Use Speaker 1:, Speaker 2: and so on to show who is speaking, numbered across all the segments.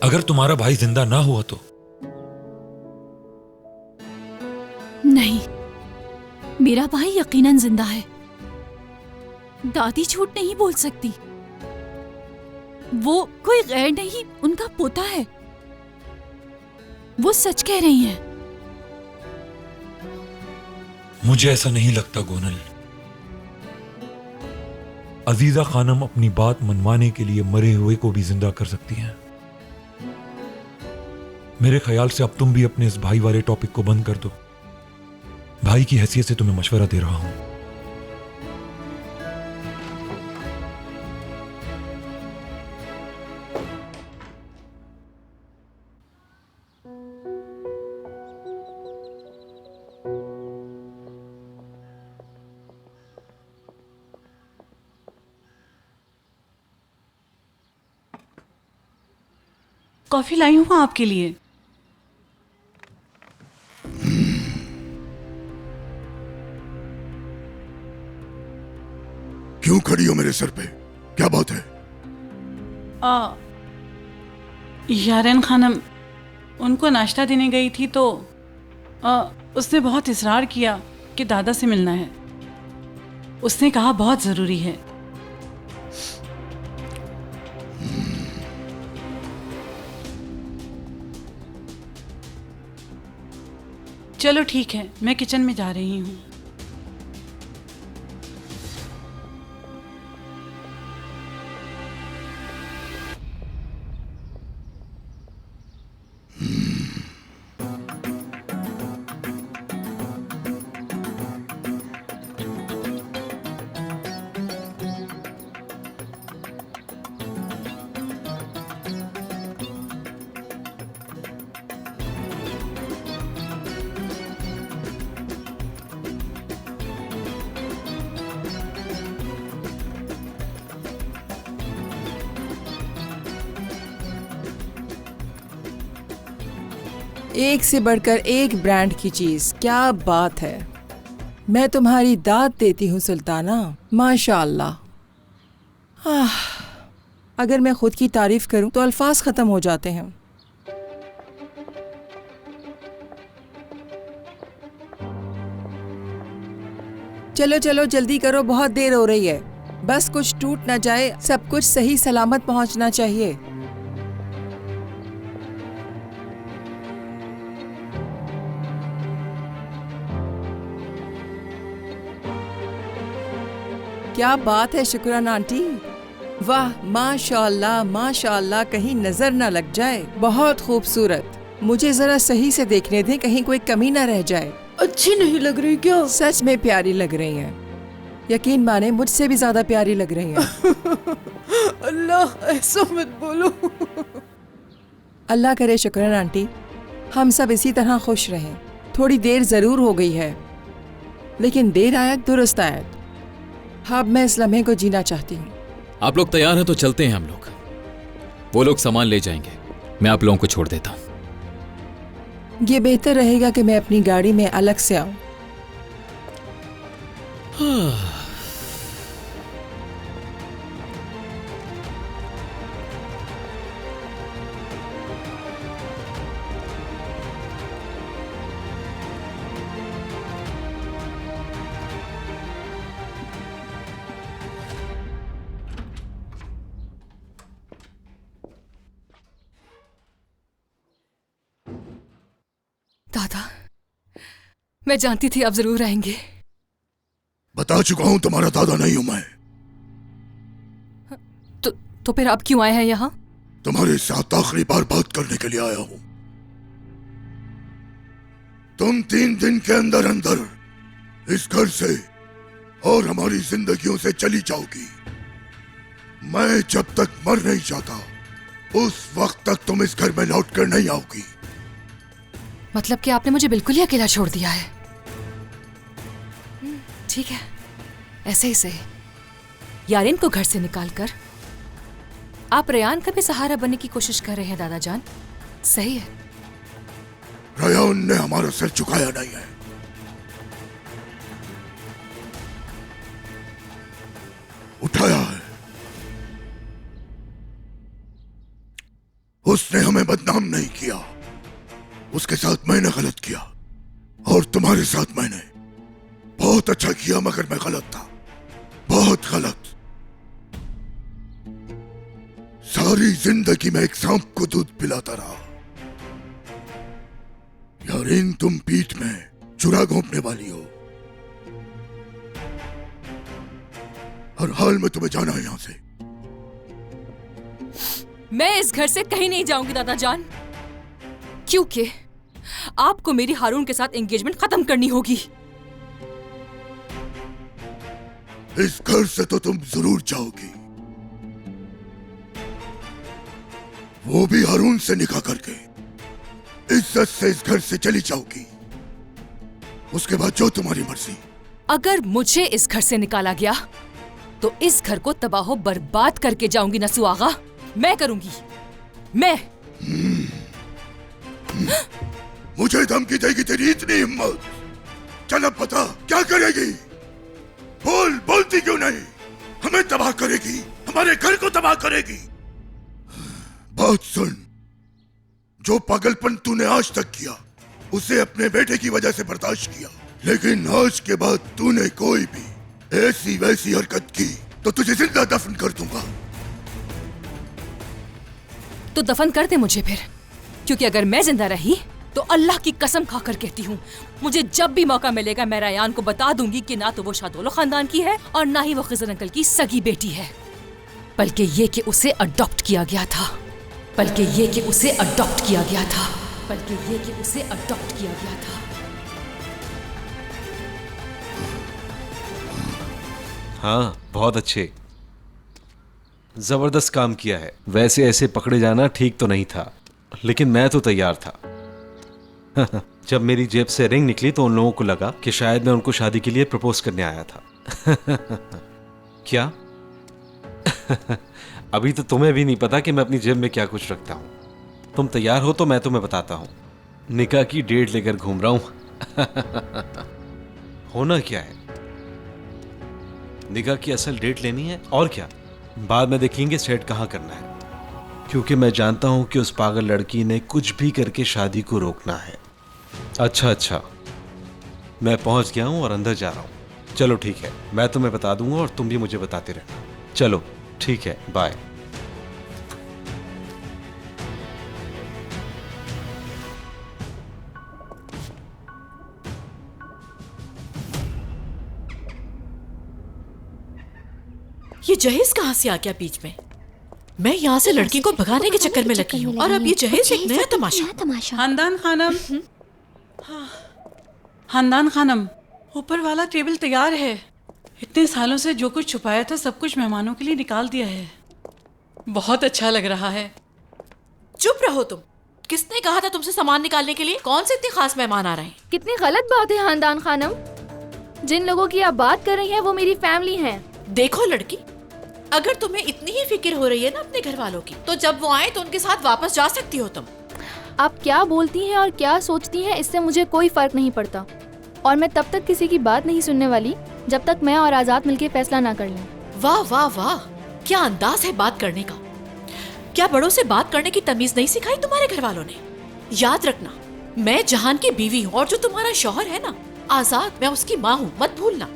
Speaker 1: अगर तुम्हारा भाई जिंदा ना हुआ तो?
Speaker 2: नहीं, मेरा भाई यकीनन जिंदा है। दादी झूठ नहीं बोल सकती। वो कोई गैर नहीं, उनका पोता है। वो सच कह रही हैं।
Speaker 1: मुझे ऐसा नहीं लगता गोनल। अजीजा खानम अपनी बात मनवाने के लिए मरे हुए को भी जिंदा कर सकती हैं। मेरे ख्याल से अब तुम भी अपने इस भाई वाले टॉपिक को बंद कर दो। भाई की हैसियत से तुम्हें मशवरा दे रहा हूं।
Speaker 3: कॉफी लाई हूँ आपके लिए।
Speaker 4: क्यों खड़ी हो मेरे सर पे? क्या बात है?
Speaker 3: यारन खानम उनको नाश्ता देने गई थी तो उसने बहुत इसरार किया कि दादा से मिलना है। उसने कहा बहुत जरूरी है। चलो ठीक है, मैं किचन में जा रही हूँ।
Speaker 5: एक से बढ़कर एक ब्रांड की चीज, क्या बात है। मैं तुम्हारी दाद देती हूँ सुल्ताना, माशाअल्लाह। अगर मैं खुद की तारीफ करूं तो अल्फाज खत्म हो जाते हैं। चलो चलो जल्दी करो, बहुत देर हो रही है। बस कुछ टूट ना जाए, सब कुछ सही सलामत पहुंचना चाहिए। क्या बात है शुक्राना आंटी, वाह माशाअल्लाह माशाअल्लाह, कहीं नजर ना लग जाए। बहुत खूबसूरत। मुझे जरा सही से देखने दें, कहीं कोई कमी ना रह जाए।
Speaker 6: अच्छी नहीं लग रही क्या?
Speaker 5: सच में प्यारी लग रही हैं। यकीन माने मुझसे भी ज्यादा प्यारी लग रही हैं।
Speaker 6: अल्लाह, ऐसा मत बोलो।
Speaker 5: अल्लाह करे शुक्राना आंटी, हम सब इसी तरह खुश रहें। थोड़ी देर जरूर हो गई है, लेकिन देर आयत दुरुस्त आयत। अब मैं इस लम्हे को जीना चाहती हूँ।
Speaker 7: आप लोग तैयार हैं तो चलते हैं हम लोग। वो लोग सामान ले जाएंगे, मैं आप लोगों को छोड़ देता हूँ।
Speaker 5: ये बेहतर रहेगा कि मैं अपनी गाड़ी में अलग से आऊं।
Speaker 2: दादा, मैं जानती थी आप जरूर आएंगे।
Speaker 4: बता चुका हूं तुम्हारा दादा नहीं हूं मैं।
Speaker 2: तो फिर आप क्यों आए हैं यहाँ?
Speaker 4: तुम्हारे साथ आखिरी बार बात करने के लिए आया हूं। तुम 3 दिन के अंदर अंदर इस घर से और हमारी जिंदगियों से चली जाओगी। मैं जब तक मर नहीं जाता उस वक्त तक तुम इस घर में लौट कर नहीं आओगी।
Speaker 2: मतलब कि आपने मुझे बिल्कुल ही अकेला छोड़ दिया है। ठीक है, ऐसे ही सही। यारिन को घर से निकालकर आप रेयान का भी सहारा बनने की कोशिश कर रहे हैं दादा जान। सही है।
Speaker 4: रेयान ने हमारा सर झुकाया नहीं है। उठाया है। उसने हमें बदनाम नहीं किया, उसके साथ मैंने गलत किया, और तुम्हारे साथ मैंने बहुत अच्छा किया, मगर मैं गलत था, बहुत गलत। सारी जिंदगी में एक सांप को दूध पिलाता रहा। यारीन, तुम पीठ में चुरा घोंपने वाली हो। हर हाल में तुम्हें जाना है यहां से।
Speaker 2: मैं इस घर से कहीं नहीं जाऊंगी दादा जान, क्योंकि आपको मेरी हारून के साथ एंगेजमेंट खत्म करनी होगी।
Speaker 4: इस घर से तो तुम जरूर जाओगी, वो भी हारून से निकाह करके इज्जत से इस घर से चली जाओगी। उसके बाद जो तुम्हारी मर्जी।
Speaker 2: अगर मुझे इस घर से निकाला गया तो इस घर को तबाह बर्बाद करके जाऊंगी नसू आगा। मैं करूंगी, मैं।
Speaker 4: मुझे धमकी देगी तेरी इतनी हिम्मत? चल अब बता, क्या करेगी? बोलती क्यों नहीं? हमें तबाह करेगी, हमारे घर को तबाह करेगी। बात सुन, जो पागलपन तूने आज तक किया उसे अपने बेटे की वजह से बर्दाश्त किया, लेकिन आज के बाद तूने कोई भी ऐसी वैसी हरकत की तो तुझे जिंदा दफन कर दूंगा।
Speaker 2: तो दफन कर दे मुझे फिर, क्योंकि अगर मैं जिंदा रही तो अल्लाह की कसम खाकर कहती हूँ, मुझे जब भी मौका मिलेगा मैं रयान को बता दूंगी कि ना तो वो शादोलो खानदान की है और ना ही वो खिजर अंकल की सगी बेटी है, बल्कि ये कि उसे अडॉप्ट किया गया था, बल्कि ये कि उसे अडॉप्ट किया गया था, बल्कि ये कि उसे अडॉप्ट किया गया था।
Speaker 8: हाँ, बहुत अच्छे, जबरदस्त काम किया है। वैसे ऐसे पकड़े जाना ठीक तो नहीं था, लेकिन मैं तो तैयार था। जब मेरी जेब से रिंग निकली तो उन लोगों को लगा कि शायद मैं उनको शादी के लिए प्रपोज करने आया था। क्या? अभी तो तुम्हें भी नहीं पता कि मैं अपनी जेब में क्या कुछ रखता हूं। तुम तैयार हो तो मैं तुम्हें बताता हूं। निकाह की डेट लेकर घूम रहा हूं। होना क्या है, निकाह की असल डेट लेनी है, और क्या, बाद में देखेंगे सेट कहां करना है, क्योंकि मैं जानता हूं कि उस पागल लड़की ने कुछ भी करके शादी को रोकना है। अच्छा, मैं पहुंच गया हूं और अंदर जा रहा हूं। चलो ठीक है, मैं तुम्हें बता दूंगा और तुम भी मुझे बताते रहना। चलो ठीक है, बाय।
Speaker 9: ये जहेज कहाँ से आ गया बीच में? मैं यहाँ से लड़की को भगाने के चक्कर में लगी हूँ और अब ये जहेज एक नया तमाशा।
Speaker 3: खानदान खानम, खानदान खानम, ऊपर वाला टेबल तैयार है। इतने सालों से जो कुछ छुपाया था सब कुछ मेहमानों के लिए निकाल दिया है। बहुत अच्छा लग रहा है।
Speaker 9: चुप रहो तुम। किसने कहा था तुमसे सामान निकालने के लिए? कौन से इतने खास मेहमान आ रहे हैं?
Speaker 10: कितनी गलत बात है खानदान खानम, जिन लोगों की आप बात कर रही हैं वो मेरी फैमिली हैं।
Speaker 9: देखो लड़की, अगर तुम्हें इतनी ही फिक्र हो रही है ना अपने घर वालों की, तो जब वो आए तो उनके साथ वापस जा सकती हो तुम।
Speaker 10: आप क्या बोलती हैं और क्या सोचती हैं इससे मुझे कोई फर्क नहीं पड़ता, और मैं तब तक किसी की बात नहीं सुनने वाली जब तक मैं और आजाद मिलकर फैसला ना कर लें।
Speaker 9: वाह वाह वाह, क्या अंदाज है बात करने का। क्या बड़ों से बात करने की तमीज नहीं सिखाई तुम्हारे घर वालों ने? याद रखना, मैं जहान की बीवी हूँ और जो तुम्हारा शौहर है ना आजाद, मैं उसकी माँ हूँ, मत भूलना।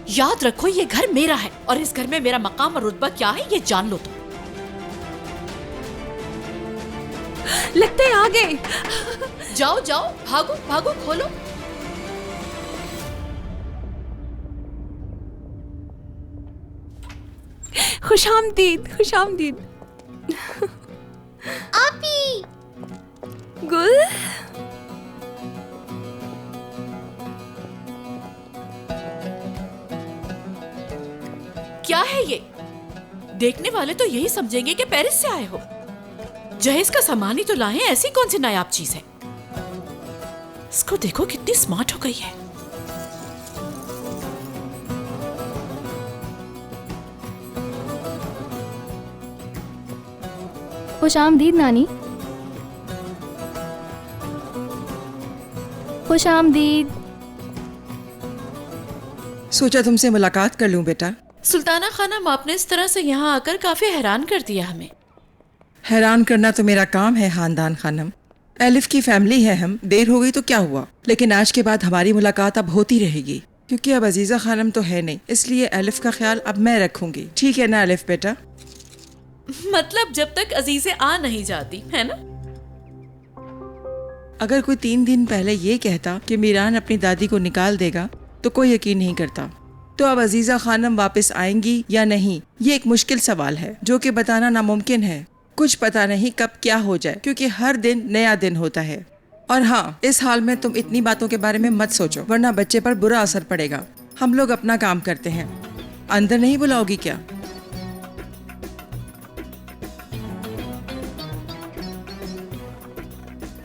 Speaker 9: याद रखो, ये घर मेरा है और इस घर में मेरा मकाम और रुतबा क्या है ये जान लो तुम।
Speaker 2: लगता है आ गए।
Speaker 9: जाओ जाओ, भागो भागो, खोलो।
Speaker 2: खुशामदीद, खुशामदीद।
Speaker 10: आपी
Speaker 2: गुल,
Speaker 9: क्या है ये? देखने वाले तो यही समझेंगे कि पेरिस से आए हो। जहेज का सामान ही तो लाए हैं, ऐसी कौन सी नायाब चीज है? इसको देखो कितनी स्मार्ट हो गई है।
Speaker 10: खुशामदीद नानी, खुशामदीद।
Speaker 5: सोचा तुमसे मुलाकात कर लूं बेटा।
Speaker 9: सुल्ताना खानम, आपने इस तरह से यहाँ आकर काफी हैरान कर दिया हमें।
Speaker 5: हैरान करना तो मेरा काम है खानदान खानम। एलिफ की फैमिली है हम, देर हो गई तो क्या हुआ, लेकिन आज के बाद हमारी मुलाकात अब होती रहेगी क्योंकि अब अजीजा खानम तो है नहीं, इसलिए एलिफ का ख्याल अब मैं रखूंगी। ठीक है ना एलिफ बेटा?
Speaker 9: मतलब जब तक अजीज़े आ नहीं जाती है ना।
Speaker 5: अगर कोई 3 दिन पहले ये कहता कि मीरान अपनी दादी को निकाल देगा तो कोई यकीन नहीं करता। तो अब अजीजा खानम वापस आएंगी या नहीं, ये एक मुश्किल सवाल है जो कि बताना नामुमकिन है। कुछ पता नहीं कब क्या हो जाए क्योंकि हर दिन नया दिन होता है। और हाँ, इस हाल में तुम इतनी बातों के बारे में मत सोचो वरना बच्चे पर बुरा असर पड़ेगा। हम लोग अपना काम करते हैं। अंदर नहीं बुलाओगी क्या?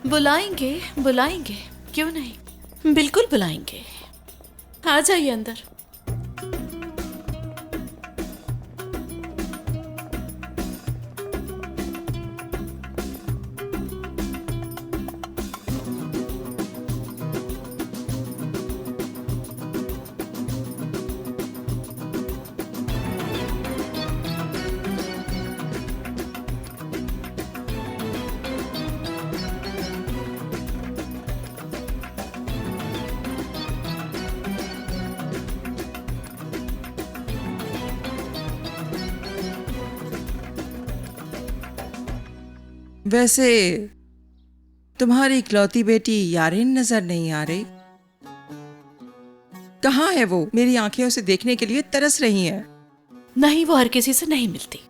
Speaker 9: बुलाएंगे बुलाएंगे, क्यों नहीं, बिल्कुल बुलाएंगे। आ जाइए अंदर।
Speaker 5: वैसे तुम्हारी इकलौती बेटी यारिन नजर नहीं आ रही। कहाँ है वो? मेरी आंखें उसे देखने के लिए तरस रही हैं।
Speaker 9: नहीं, वो हर किसी से नहीं मिलती।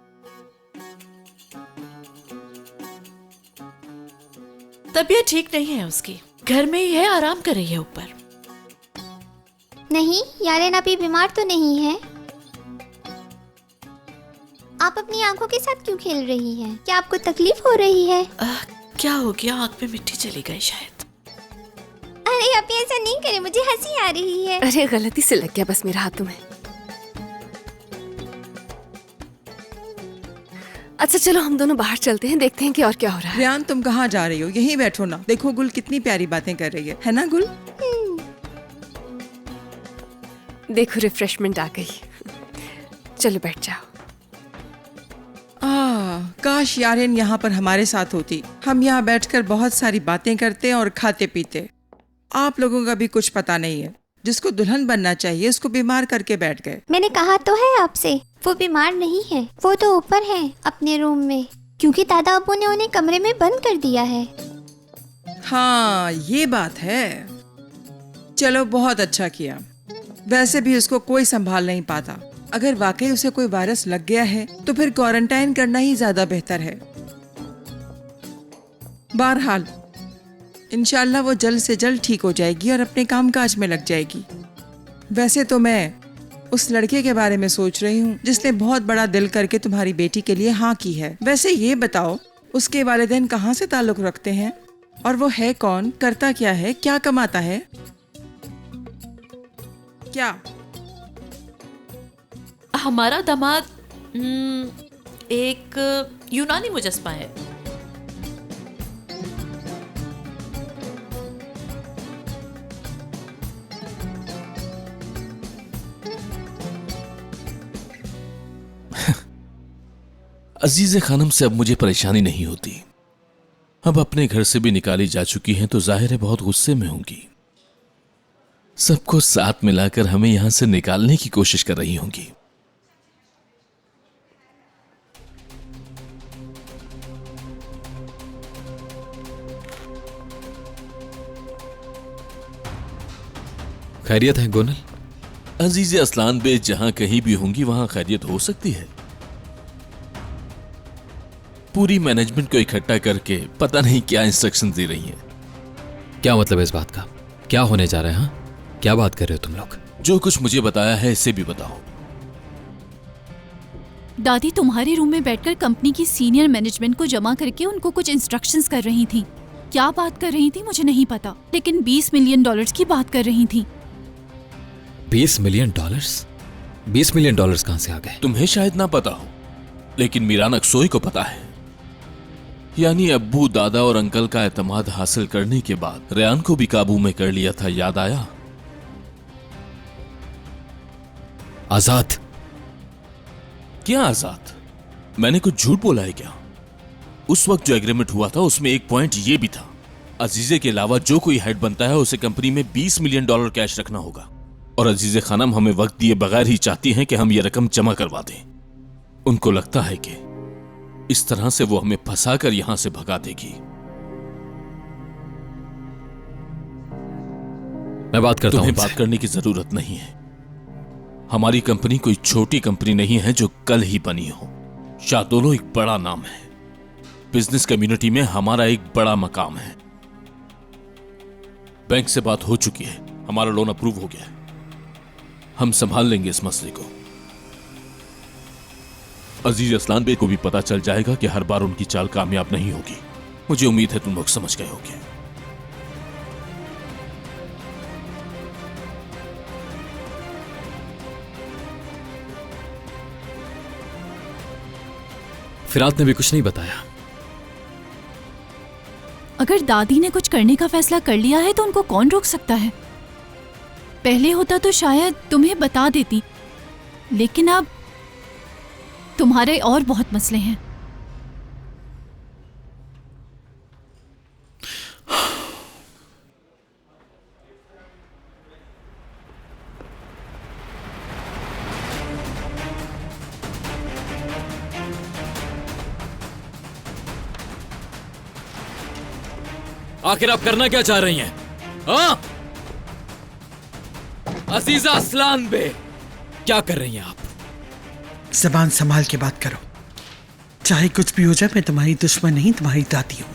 Speaker 9: तबीयत ठीक नहीं है उसकी, घर में ही है, आराम कर रही है ऊपर।
Speaker 11: नहीं, यारिन अभी बीमार तो नहीं है। आप अपनी आंखों के साथ क्यों खेल रही हैं? क्या आपको तकलीफ हो रही है?
Speaker 9: क्या हो गया? आंख में मिट्टी चली गई शायद।
Speaker 11: अरे आप ऐसा नहीं करें, मुझे हंसी आ रही है।
Speaker 2: अरे गलती से लग गया बस मेरे हाथों में। अच्छा चलो हम दोनों बाहर चलते हैं, देखते हैं कि और क्या हो रहा है।
Speaker 5: रियान तुम कहाँ जा रही हो? यहीं बैठो ना। देखो गुल कितनी प्यारी बातें कर रही है ना गुल?
Speaker 2: देखो रिफ्रेशमेंट आ गई। चलो बैठ जाओ।
Speaker 5: काश यारिन यहाँ पर हमारे साथ होती। हम यहाँ बैठकर बहुत सारी बातें करते और खाते पीते। आप लोगों का भी कुछ पता नहीं है। जिसको दुल्हन बनना चाहिए उसको बीमार करके बैठ गए।
Speaker 11: मैंने कहा तो है आपसे, वो बीमार नहीं है। वो तो ऊपर है अपने रूम में, क्योंकि दादा अब्बू ने उन्हें कमरे में बंद कर दिया है।
Speaker 5: हाँ ये बात है। चलो बहुत अच्छा किया। वैसे भी उसको कोई संभाल नहीं पाता। अगर वाकई उसे कोई वायरस लग गया है तो फिर क्वारंटाइन करना ही ज्यादा बेहतर है। बहरहाल इंशाल्लाह वो जल्द से जल्द ठीक हो जाएगी और अपने कामकाज में लग जाएगी। वैसे तो मैं उस लड़के के बारे में सोच रही हूँ जिसने बहुत बड़ा दिल करके तुम्हारी बेटी के लिए हाँ की है। वैसे ये बताओ उसके वालिदैन कहाँ से ताल्लुक रखते हैं और वो है कौन, करता क्या है, क्या कमाता है? क्या
Speaker 9: हमारा दामाद एक यूनानी मुजस्मा है।
Speaker 12: अजीज़े खानम से अब मुझे परेशानी नहीं होती। अब अपने घर से भी निकाली जा चुकी हैं तो जाहिर है बहुत गुस्से में होंगी। सबको साथ मिलाकर हमें यहां से निकालने की कोशिश कर रही होंगी।
Speaker 7: खैरियत है गोनल?
Speaker 12: अजीज़े असलान बे जहां कहीं भी होंगी वहां खैरियत हो सकती है। पूरी मैनेजमेंट को इकट्ठा करके पता नहीं क्या इंस्ट्रक्शन दे रही हैं।
Speaker 7: क्या मतलब है इस बात का? क्या होने जा रहा है? हाँ, क्या बात कर रहे हो तुम लोग?
Speaker 12: जो कुछ मुझे बताया है इसे भी बताओ।
Speaker 13: दादी तुम्हारे रूम में बैठकर कंपनी की सीनियर मैनेजमेंट को जमा करके उनको कुछ इंस्ट्रक्शंस कर रही थी। क्या बात कर रही थी मुझे नहीं पता, लेकिन $20 मिलियन की बात कर रही थी।
Speaker 7: $20 मिलियन? $20 मिलियन कहां से आ गए?
Speaker 12: तुम्हें शायद ना पता हो लेकिन मीरान अक्सोई को पता है। यानी अब्बू, दादा और अंकल का एतमाद हासिल करने के बाद रेयान को भी काबू में कर लिया था। याद आया?
Speaker 7: आजाद?
Speaker 12: क्या आजाद? मैंने कुछ झूठ बोला है क्या? उस वक्त जो एग्रीमेंट हुआ था उसमें एक पॉइंट ये भी था, अजीजे के अलावा जो कोई हेड बनता है उसे कंपनी में $20 मिलियन कैश रखना होगा। और अजीजे खानम हमें वक्त दिए बगैर ही चाहती हैं कि हम ये रकम जमा करवा दें। उनको लगता है कि इस तरह से वो हमें फंसाकर यहां से भगा देगी।
Speaker 7: मैं बात करता हूं।
Speaker 12: तुम्हें बात करने की जरूरत नहीं है। हमारी कंपनी कोई छोटी कंपनी नहीं है जो कल ही बनी हो। शादोलो एक बड़ा नाम है, बिजनेस कम्युनिटी में हमारा एक बड़ा मकाम है। बैंक से बात हो चुकी है, हमारा लोन अप्रूव हो गया है। हम संभाल लेंगे इस मसले को। अजीज असलान बे को भी पता चल जाएगा कि हर बार उनकी चाल कामयाब नहीं होगी। मुझे उम्मीद है तुम लोग समझ गए होगे।
Speaker 7: फिरात ने भी कुछ नहीं बताया।
Speaker 13: अगर दादी ने कुछ करने का फैसला कर लिया है तो उनको कौन रोक सकता है? पहले होता तो शायद तुम्हें बता देती, लेकिन अब तुम्हारे और बहुत मसले हैं।
Speaker 7: आखिर आप करना क्या चाह रही हैं? हाँ? अजीजा असलान बे, क्या कर रही हैं आप?
Speaker 6: जबान संभाल के बात करो। चाहे कुछ भी हो जाए, मैं तुम्हारी दुश्मन नहीं, तुम्हारी दादी हूं।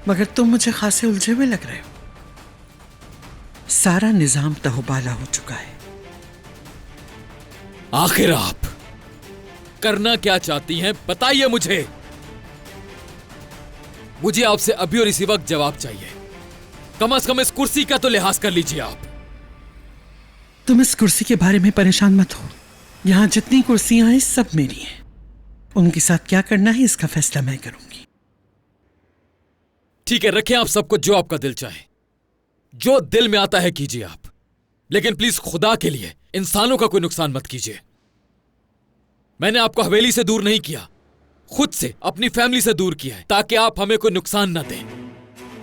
Speaker 6: मगर तुम मुझे खासे उलझे हुए लग रहे हो। सारा निजाम तहोबाला हो चुका है।
Speaker 7: आखिर आप करना क्या चाहती हैं? बताइए मुझे। मुझे आपसे अभी और इसी वक्त जवाब चाहिए। कम से कम इस कुर्सी का तो लिहाज कर लीजिए आप।
Speaker 6: तुम इस कुर्सी के बारे में परेशान मत हो। यहां जितनी कुर्सियां हैं सब मेरी हैं। उनके साथ क्या करना है इसका फैसला मैं करूंगी।
Speaker 7: ठीक है, रखें आप सब कुछ जो आपका दिल चाहे। जो दिल में आता है कीजिए आप, लेकिन प्लीज खुदा के लिए इंसानों का कोई नुकसान मत कीजिए। मैंने आपको हवेली से दूर नहीं किया, खुद से अपनी फैमिली से दूर किया है ताकि आप हमें कोई नुकसान न दें।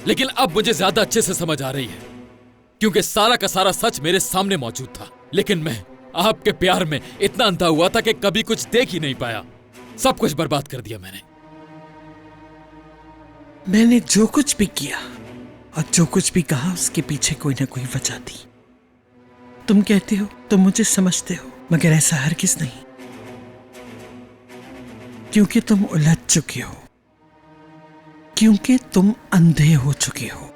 Speaker 7: लेकिन अब मुझे ज्यादा अच्छे से समझ आ रही है, क्योंकि सारा का सारा सच मेरे सामने मौजूद था। लेकिन मैं आपके प्यार में इतना अंधा हुआ था कि कभी कुछ देख ही नहीं पाया। सब कुछ बर्बाद कर दिया
Speaker 6: मैंने जो कुछ भी किया और जो कुछ भी कहा उसके पीछे कोई ना कोई वजह थी। तुम कहते हो तुम मुझे समझते हो, मगर ऐसा हरगिज नहीं, क्योंकि तुम उलझ चुके हो, क्योंकि तुम अंधे हो चुके हो।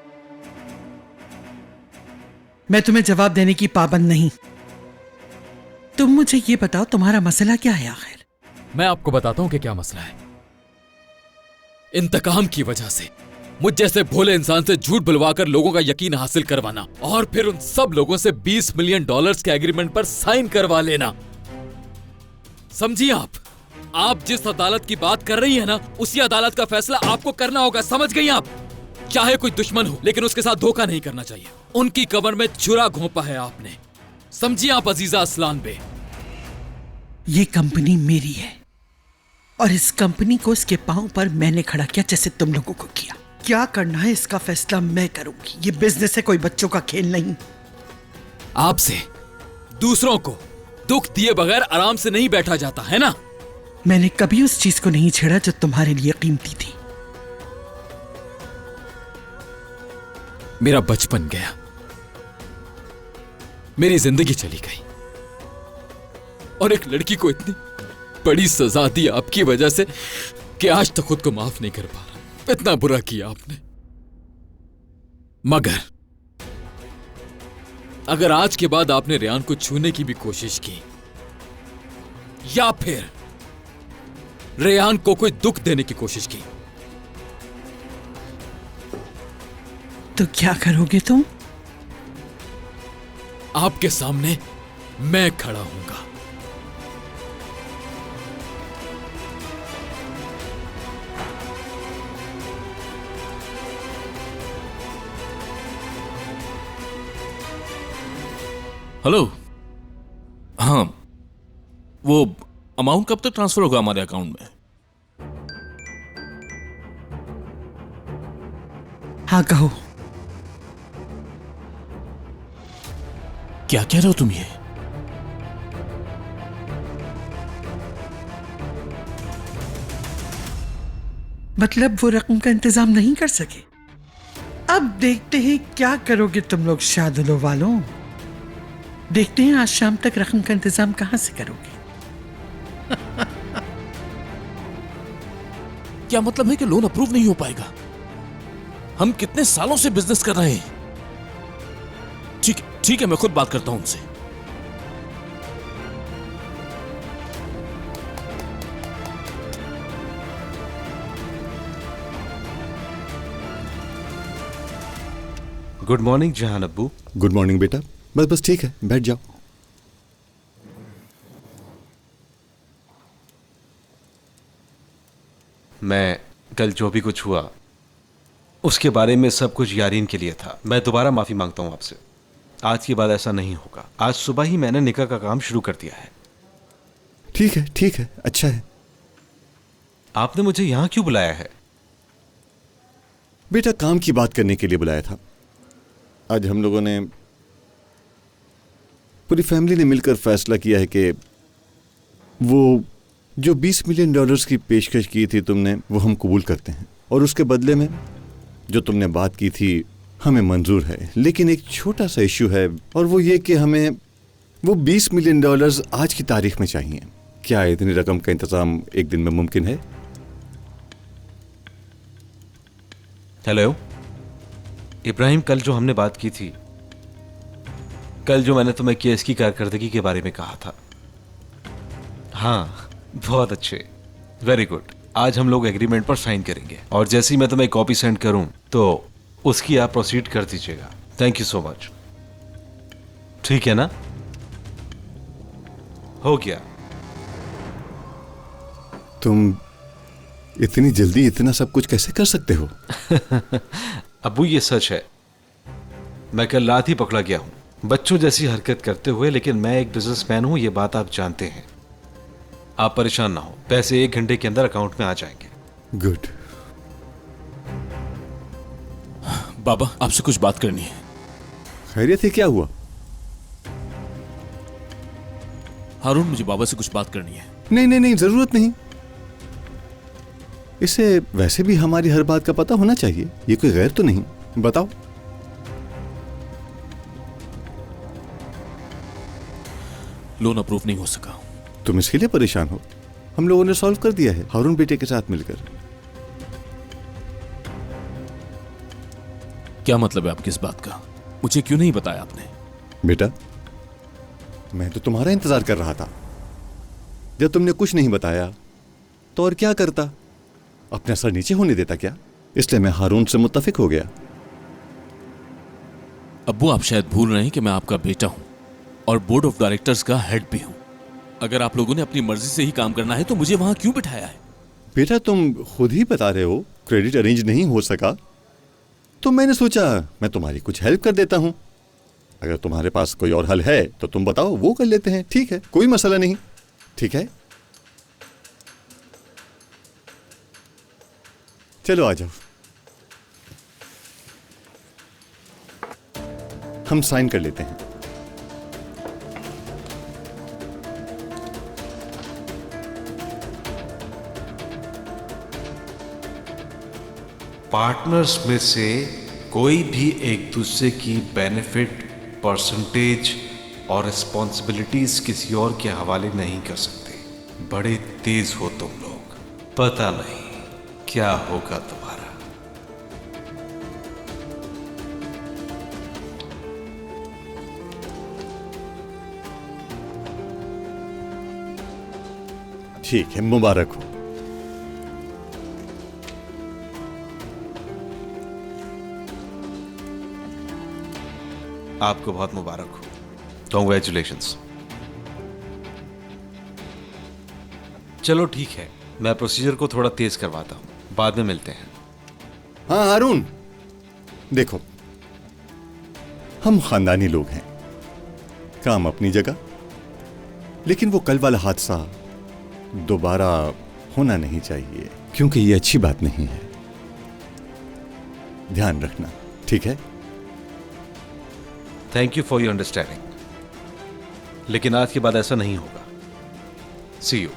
Speaker 6: मैं तुम्हें जवाब देने की पाबंद नहीं। तुम मुझे ये बताओ तुम्हारा मसला क्या है आखिर?
Speaker 7: मैं आपको बताता हूं कि क्या मसला है। इंतकाम की वजह से मुझ जैसे भोले इंसान से झूठ बुलवाकर लोगों का यकीन हासिल करवाना और फिर उन सब लोगों से $20 मिलियन के एग्रीमेंट पर साइन करवा लेना। समझिए आप जिस अदालत की बात कर रही है ना, उसी अदालत का फैसला आपको करना होगा। समझ गई आप? चाहे कोई दुश्मन हो, लेकिन उसके साथ धोखा नहीं करना चाहिए। उनकी कमर में छुरा घोंपा है आपने। समझिए आप अजीजा असलान बे।
Speaker 6: ये कंपनी मेरी है और इस कंपनी को इसके पांव पर मैंने खड़ा किया, जैसे तुम लोगों को किया। क्या करना है इसका फैसला मैं करूंगी। ये बिजनेस है, कोई बच्चों का खेल नहीं।
Speaker 7: आपसे दूसरों को दुख दिए बगैर आराम से नहीं बैठा जाता है ना।
Speaker 6: मैंने कभी उस चीज को नहीं छेड़ा जो तुम्हारे लिए कीमती थी।
Speaker 7: मेरा बचपन गया, मेरी जिंदगी चली गई और एक लड़की को इतनी बड़ी सजा दी आपकी वजह से कि आज तक खुद को माफ नहीं कर पा रहा। इतना बुरा किया आपने। मगर अगर आज के बाद आपने रेयान को छूने की भी कोशिश की या फिर रेयान को कोई दुख देने की कोशिश की,
Speaker 6: तो क्या करोगे तुम?
Speaker 7: आपके सामने मैं खड़ा हूंगा।
Speaker 12: हेलो, हाँ, वो अमाउंट कब तक ट्रांसफर होगा हमारे अकाउंट में?
Speaker 6: हाँ कहो।
Speaker 12: क्या कह रहे हो तुम ये?
Speaker 6: मतलब वो रकम का इंतजाम नहीं कर सके? अब देखते हैं क्या करोगे तुम लोग शादुलो वालों। देखते हैं आज शाम तक रकम का इंतजाम कहां से करोगे।
Speaker 12: क्या मतलब है कि लोन अप्रूव नहीं हो पाएगा? हम कितने सालों से बिजनेस कर रहे हैं। ठीक है, मैं खुद बात करता हूं उनसे।
Speaker 8: गुड मॉर्निंग जहान अब्बू।
Speaker 4: गुड मॉर्निंग बेटा। बस ठीक है, बैठ जाओ।
Speaker 8: मैं कल जो भी कुछ हुआ उसके बारे में सब कुछ यारीन के लिए था। मैं दोबारा माफी मांगता हूं आपसे। आज के बाद ऐसा नहीं होगा। आज सुबह ही मैंने निकाह का काम शुरू कर दिया है।
Speaker 4: ठीक है, अच्छा है।
Speaker 8: आपने मुझे यहां क्यों बुलाया है?
Speaker 4: बेटा काम की बात करने के लिए बुलाया था। आज हम लोगों ने, पूरी फैमिली ने मिलकर फैसला किया है कि वो जो $20 मिलियन की पेशकश की थी तुमने, वो हम कबूल करते हैं। और उसके बदले में जो तुमने बात की थी हमें मंजूर है। लेकिन एक छोटा सा इश्यू है, और वो ये कि हमें वो $20 मिलियन आज की तारीख में चाहिए। क्या इतनी रकम का इंतजाम एक दिन में मुमकिन है?
Speaker 8: हेलो इब्राहिम, कल जो हमने बात की थी, कल जो मैंने तुम्हें केस की कारकर्दगी के बारे में कहा था। हाँ, बहुत अच्छे, वेरी गुड। आज हम लोग एग्रीमेंट पर साइन करेंगे और जैसे ही मैं तुम्हें कॉपी सेंड करूं तो उसकी आप प्रोसीड कर दीजिएगा। Thank you so much. ठीक है ना? हो गया।
Speaker 4: तुम इतनी जल्दी इतना सब कुछ कैसे कर सकते हो?
Speaker 8: अब्बू ये सच है, मैं कल रात ही पकड़ा गया हूं बच्चों जैसी हरकत करते हुए, लेकिन मैं एक बिजनेसमैन हूं, ये बात आप जानते हैं। आप परेशान ना हो, पैसे 1 घंटे के अंदर अकाउंट में आ जाएंगे।
Speaker 4: गुड।
Speaker 12: बाबा, आपसे कुछ बात करनी है।
Speaker 4: खैरियत है? क्या हुआ?
Speaker 12: हारून, मुझे बाबा से कुछ बात करनी है।
Speaker 4: नहीं, जरूरत नहीं। इसे वैसे भी हमारी हर बात का पता होना चाहिए। ये कोई गैर तो नहीं। बताओ।
Speaker 12: लोन अप्रूव नहीं हो सका।
Speaker 4: तुम इसके लिए परेशान हो? हम लोगों ने सॉल्व कर दिया है हारून बेटे के साथ मिलकर।
Speaker 12: क्या मतलब है आपकी इस बात का? मुझे क्यों नहीं बताया आपने?
Speaker 4: बेटा, मैं तो तुम्हारा इंतजार कर रहा था। जब तुमने कुछ नहीं बताया तो और क्या करता? अपना सर नीचे होने देता क्या? इसलिए मैं हारून से मुत्तफिक हो गया।
Speaker 12: अब्बू, आप शायद भूल रहे हैं कि मैं आपका बेटा हूं और बोर्ड ऑफ डायरेक्टर्स का हेड भी हूं। अगर आप लोगों ने अपनी मर्जी से ही काम करना है तो मुझे वहां क्यों बिठाया है?
Speaker 4: बेटा, तुम खुद ही बता रहे हो क्रेडिट अरेंज नहीं हो सका, तो मैंने सोचा मैं तुम्हारी कुछ हेल्प कर देता हूं। अगर तुम्हारे पास कोई और हल है तो तुम बताओ, वो कर लेते हैं। ठीक है, कोई मसला नहीं। ठीक है, चलो आ जाओ। हम साइन कर लेते हैं।
Speaker 8: पार्टनर्स में से कोई भी एक दूसरे की बेनिफिट, परसेंटेज और रिस्पॉन्सिबिलिटीज किसी और के हवाले नहीं कर सकते। बड़े तेज हो तुम लोग, पता नहीं क्या होगा तुम्हारा।
Speaker 4: ठीक है, मुबारक हो।
Speaker 8: आपको बहुत मुबारक हो। कॉन्ग्रेचुलेशंस। चलो ठीक है, मैं प्रोसीजर को थोड़ा तेज करवाता हूं, बाद में मिलते हैं।
Speaker 4: हाँ हारून, देखो, हम खानदानी लोग हैं, काम अपनी जगह, लेकिन वो कल वाला हादसा दोबारा होना नहीं चाहिए, क्योंकि ये अच्छी बात नहीं है।
Speaker 14: ध्यान रखना, ठीक है?
Speaker 8: Thank you for your understanding, लेकिन आज के बाद ऐसा नहीं होगा। सी यू।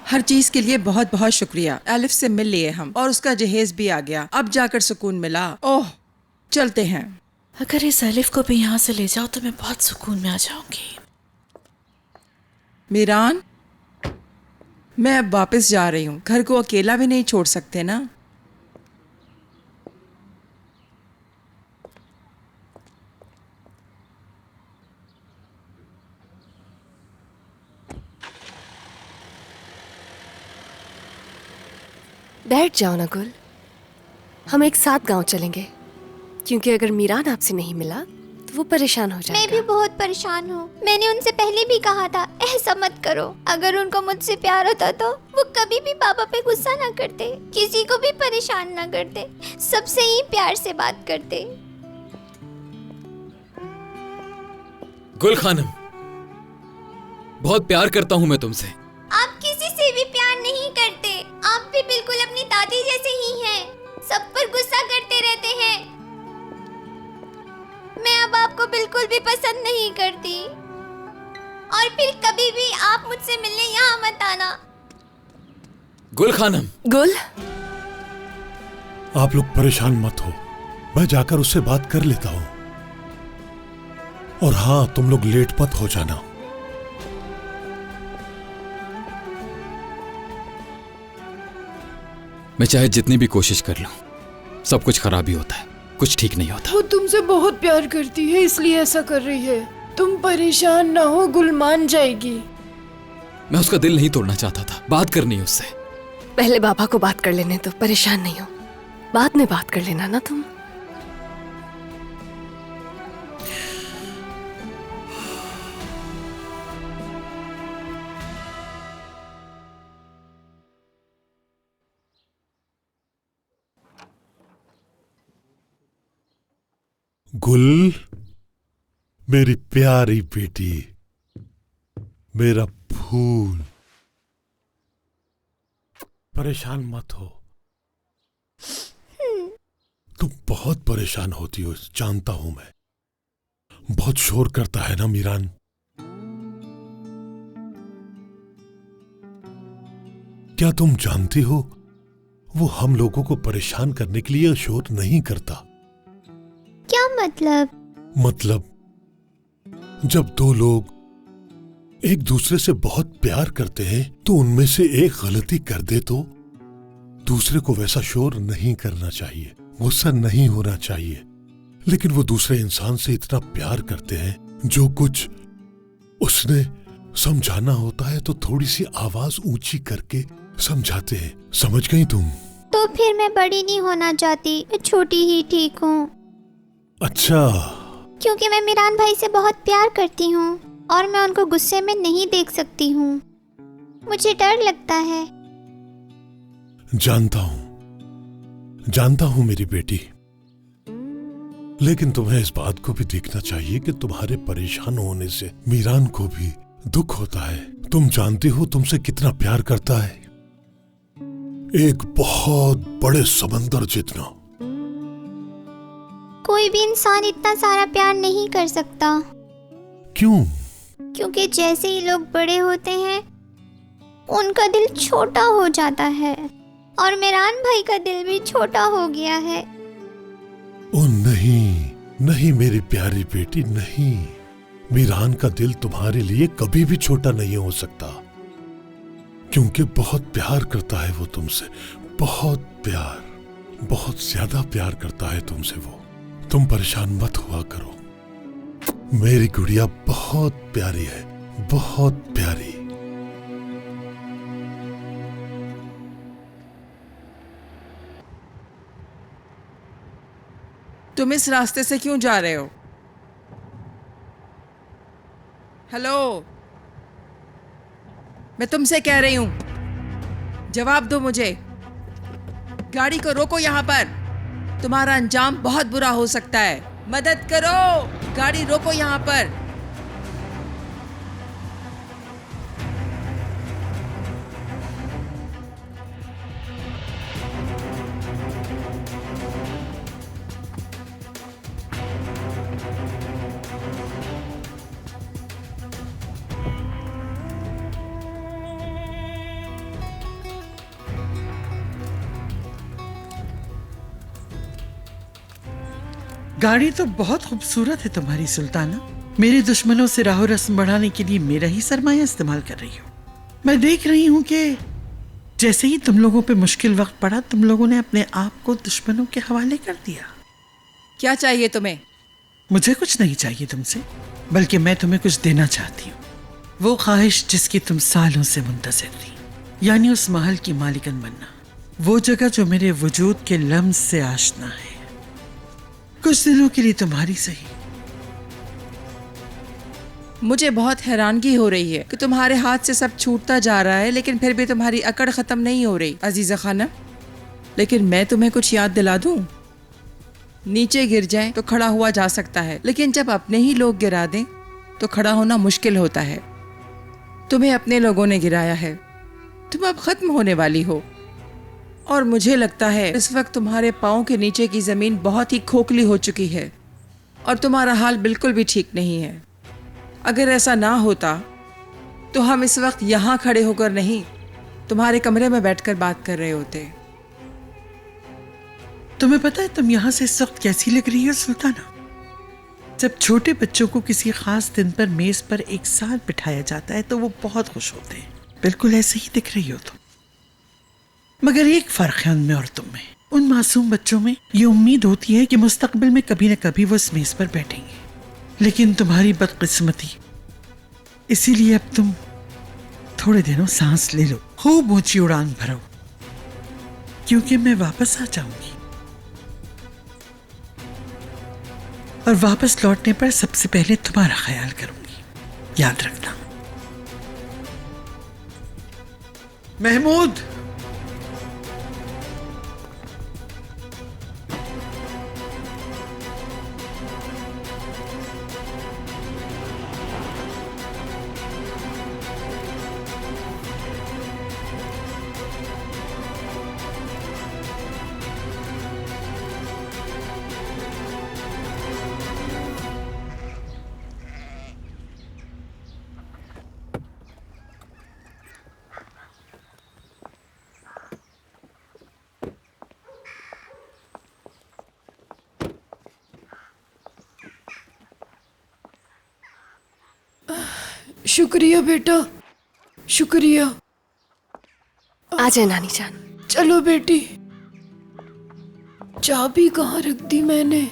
Speaker 5: हर चीज के लिए बहुत बहुत शुक्रिया। एलिफ से मिल लिए हम और उसका जहेज भी आ गया। अब जाकर सुकून मिला। ओह, चलते हैं।
Speaker 9: अगर इस एलिफ को भी यहाँ से ले जाओ तो मैं बहुत सुकून में आ जाऊंगी।
Speaker 5: मीरान, मैं अब वापस जा रही हूँ। घर को अकेला भी नहीं छोड़ सकते ना।
Speaker 15: बैठ जाओ ना गुल, हम एक साथ गांव चलेंगे, क्योंकि अगर मीरान आपसे नहीं मिला तो वो परेशान हो जाएगा।
Speaker 11: मैं भी बहुत परेशान हूँ। मैंने उनसे पहले भी कहा था ऐसा मत करो। अगर उनको मुझसे प्यार होता तो वो कभी भी पापा पे गुस्सा ना करते, किसी को भी परेशान ना करते, सबसे ही प्यार से बात करते।
Speaker 7: गुल खानम, बहुत प्यार करता हूँ मैं तुमसे।
Speaker 11: आप किसी से भी प्यार नहीं करते। आप भी बिल्कुल अपनी दादी जैसे ही हैं। सब पर गुस्सा करते रहते हैं। मैं अब आपको बिल्कुल भी पसंद नहीं करती। और फिर कभी भी आप मुझसे मिलने यहाँ मत आना।
Speaker 7: गुल खानम।
Speaker 15: गुल,
Speaker 4: आप लोग परेशान मत हो, मैं जाकर उससे बात कर लेता हूँ। और हाँ, तुम लोग लेट मत हो जाना।
Speaker 7: मैं चाहे जितनी भी कोशिश कर लूं, सब कुछ खराब ही होता है, कुछ ठीक नहीं होता।
Speaker 16: वो तुमसे बहुत प्यार करती है, इसलिए ऐसा कर रही है। तुम परेशान ना हो, गुल मान जाएगी।
Speaker 7: मैं उसका दिल नहीं तोड़ना चाहता था, बात करनी है उससे।
Speaker 15: पहले बाबा को बात कर लेने तो, परेशान नहीं हो। बाद में बात कर लेना ना तुम।
Speaker 4: गुल, मेरी प्यारी बेटी, मेरा फूल, परेशान मत हो। तुम बहुत परेशान होती हो, जानता हूं मैं। बहुत शोर करता है ना मीरान। क्या तुम जानती हो, वो हम लोगों को परेशान करने के लिए शोर नहीं करता।
Speaker 11: क्या मतलब?
Speaker 4: मतलब जब दो लोग एक दूसरे से बहुत प्यार करते हैं तो उनमें से एक गलती कर दे तो दूसरे को वैसा शोर नहीं करना चाहिए, गुस्सा नहीं होना चाहिए। लेकिन वो दूसरे इंसान से इतना प्यार करते हैं, जो कुछ उसने समझाना होता है तो थोड़ी सी आवाज ऊंची करके समझाते हैं। समझ गई तुम?
Speaker 11: तो फिर मैं बड़ी नहीं होना चाहती, मैं छोटी ही ठीक हूँ।
Speaker 4: अच्छा।
Speaker 11: क्योंकि मैं मीरान भाई से बहुत प्यार करती हूँ और मैं उनको गुस्से में नहीं देख सकती हूँ। मुझे डर लगता है।
Speaker 4: जानता हूँ मेरी बेटी, लेकिन तुम्हें इस बात को भी देखना चाहिए कि तुम्हारे परेशान होने से मीरान को भी दुख होता है। तुम जानती हो तुमसे कितना प्यार करता है, एक बहुत बड़े समंदर जितना।
Speaker 11: कोई भी इंसान इतना सारा प्यार नहीं कर सकता।
Speaker 4: क्यों?
Speaker 11: क्योंकि जैसे ही लोग बड़े होते हैं उनका दिल छोटा हो जाता है, और मीरान भाई का दिल भी छोटा हो गया है।
Speaker 4: ओ नहीं मेरी प्यारी बेटी, नहीं। मीरान का दिल तुम्हारे लिए कभी भी छोटा नहीं हो सकता, क्योंकि बहुत प्यार करता है वो तुमसे। बहुत ज्यादा प्यार करता है तुमसे वो। तुम परेशान मत हुआ करो, मेरी गुड़िया बहुत प्यारी है, बहुत प्यारी।
Speaker 5: तुम इस रास्ते से क्यों जा रहे हो? हेलो, मैं तुमसे कह रही हूँ, जवाब दो मुझे। गाड़ी को रोको यहाँ पर, तुम्हारा अंजाम बहुत बुरा हो सकता है। मदद करो, गाड़ी रोको यहाँ पर।
Speaker 6: गाड़ी तो बहुत खूबसूरत है तुम्हारी सुल्ताना। मेरे दुश्मनों से राहो रस्म बढ़ाने के लिए मेरा ही सरमाया इस्तेमाल कर रही हो। मैं देख रही हूँ कि जैसे ही तुम लोगों पे मुश्किल वक्त पड़ा, तुम लोगों ने अपने आप को दुश्मनों के हवाले कर दिया।
Speaker 5: क्या चाहिए तुम्हें?
Speaker 6: मुझे कुछ नहीं चाहिए तुमसे, बल्कि मैं तुम्हें कुछ देना चाहती हूँ। वो ख्वाहिश जिसकी तुम सालों से मुंतज़िर थी, यानी उस महल की मालिकन बनना। वो जगह जो मेरे वजूद के लम्स से आशना है। कुछ दिनों के लिए तुम्हारी सही।
Speaker 5: मुझे बहुत हैरानगी हो रही है कि तुम्हारे हाथ से सब छूटता जा रहा है, लेकिन फिर भी तुम्हारी अकड़ खत्म नहीं हो रही अजीजा खानम। लेकिन मैं तुम्हें कुछ याद दिला दूं, नीचे गिर जाए तो खड़ा हुआ जा सकता है, लेकिन जब अपने ही लोग गिरा दें तो खड़ा होना मुश्किल होता है। तुम्हें अपने लोगों ने गिराया है, तुम अब खत्म होने वाली हो। और मुझे लगता है इस वक्त तुम्हारे पाँव के नीचे की जमीन बहुत ही खोखली हो चुकी है और तुम्हारा हाल बिल्कुल भी ठीक नहीं है। अगर ऐसा ना होता तो हम इस वक्त यहाँ खड़े होकर नहीं, तुम्हारे कमरे में बैठकर बात कर रहे होते।
Speaker 6: तुम्हें पता है तुम यहाँ से इस वक्त कैसी लग रही हो सुल्ताना? जब छोटे बच्चों को किसी खास दिन पर मेज पर एक साथ बिठाया जाता है तो वो बहुत खुश होते हैं। बिल्कुल ऐसे ही दिख रही हो तुम। मगर एक फर्क है उनमें और तुम में। उन मासूम बच्चों में ये उम्मीद होती है कि मुस्तकबिल में कभी न कभी वो इस मेज पर बैठेंगे, लेकिन तुम्हारी बदकिस्मती इसीलिए अब तुम थोड़े दिनों सांस ले लो, खूब ऊंची उड़ान भरो, क्योंकि मैं वापस आ जाऊंगी। और वापस लौटने पर सबसे पहले तुम्हारा ख्याल करूंगी, याद रखना। महमूद,
Speaker 16: शुक्रिया बेटा, शुक्रिया।
Speaker 15: आ जाए नानी जान।
Speaker 16: चलो बेटी। चाबी कहाँ रख दी मैंने?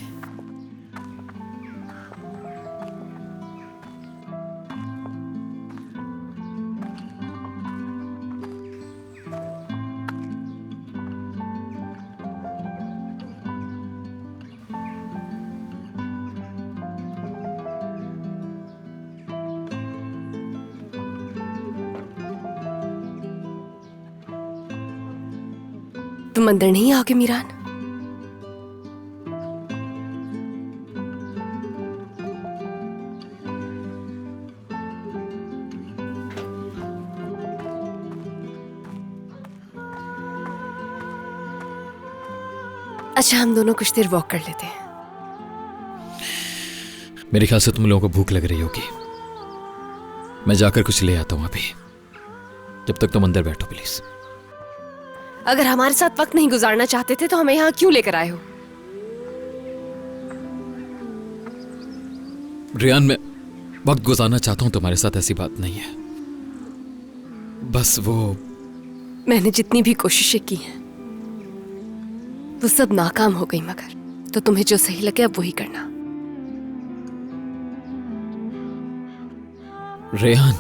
Speaker 15: तुम अंदर नहीं आओगे मीरान? अच्छा, हम दोनों कुछ देर वॉक कर लेते हैं।
Speaker 7: मेरे ख्याल से तुम लोगों को भूख लग रही होगी। मैं जाकर कुछ ले आता हूं अभी। जब तक तुम अंदर बैठो प्लीज।
Speaker 15: अगर हमारे साथ वक्त नहीं गुजारना चाहते थे तो हमें यहाँ क्यों लेकर आए हो?
Speaker 7: रियान, मैं वक्त गुजारना चाहता हूं तुम्हारे साथ, ऐसी बात नहीं है। बस वो
Speaker 15: मैंने जितनी भी कोशिशें की हैं वो सब नाकाम हो गई, मगर तो तुम्हें जो सही लगे अब वही करना।
Speaker 7: रेहान,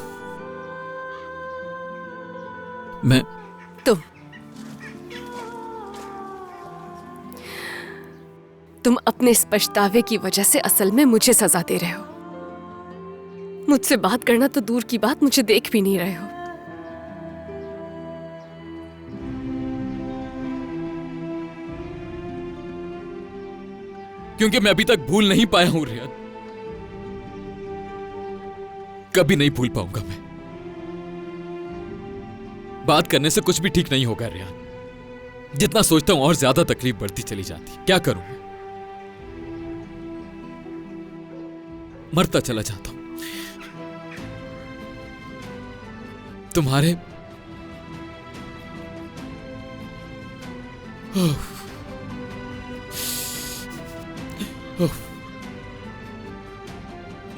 Speaker 7: मैं
Speaker 15: तुम अपने इस पछतावे की वजह से असल में मुझे सजा दे रहे हो। मुझसे बात करना तो दूर की बात, मुझे देख भी नहीं रहे हो।
Speaker 7: क्योंकि मैं अभी तक भूल नहीं पाया हूं रेहान। कभी नहीं भूल पाऊंगा मैं। बात करने से कुछ भी ठीक नहीं होगा रेहान। जितना सोचता हूं और ज्यादा तकलीफ बढ़ती चली जाती। क्या करूं मैं? मरता चला जाता हूं। तुम्हारे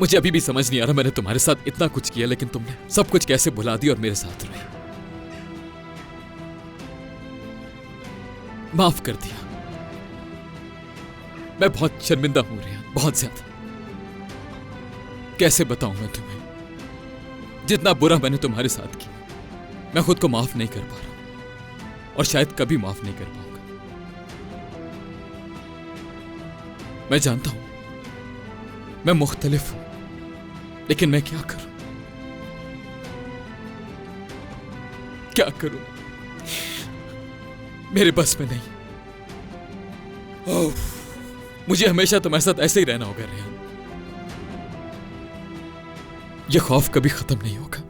Speaker 7: मुझे अभी भी समझ नहीं आ रहा मैंने तुम्हारे साथ इतना कुछ किया, लेकिन तुमने सब कुछ कैसे भुला दिया और मेरे साथ रही। माफ कर दिया। मैं बहुत शर्मिंदा हूं रेहान, बहुत ज्यादा। कैसे बताऊं मैं तुम्हें? जितना बुरा मैंने तुम्हारे साथ किया, मैं खुद को माफ नहीं कर पा रहा और शायद कभी माफ नहीं कर पाऊंगा। मैं जानता हूं मैं मुख्तलिफ हूं, लेकिन मैं क्या करूं? क्या करूं? मेरे बस में नहीं। मुझे हमेशा तुम्हारे साथ ऐसे ही रहना होगा रेहान। यह खौफ कभी खत्म नहीं होगा।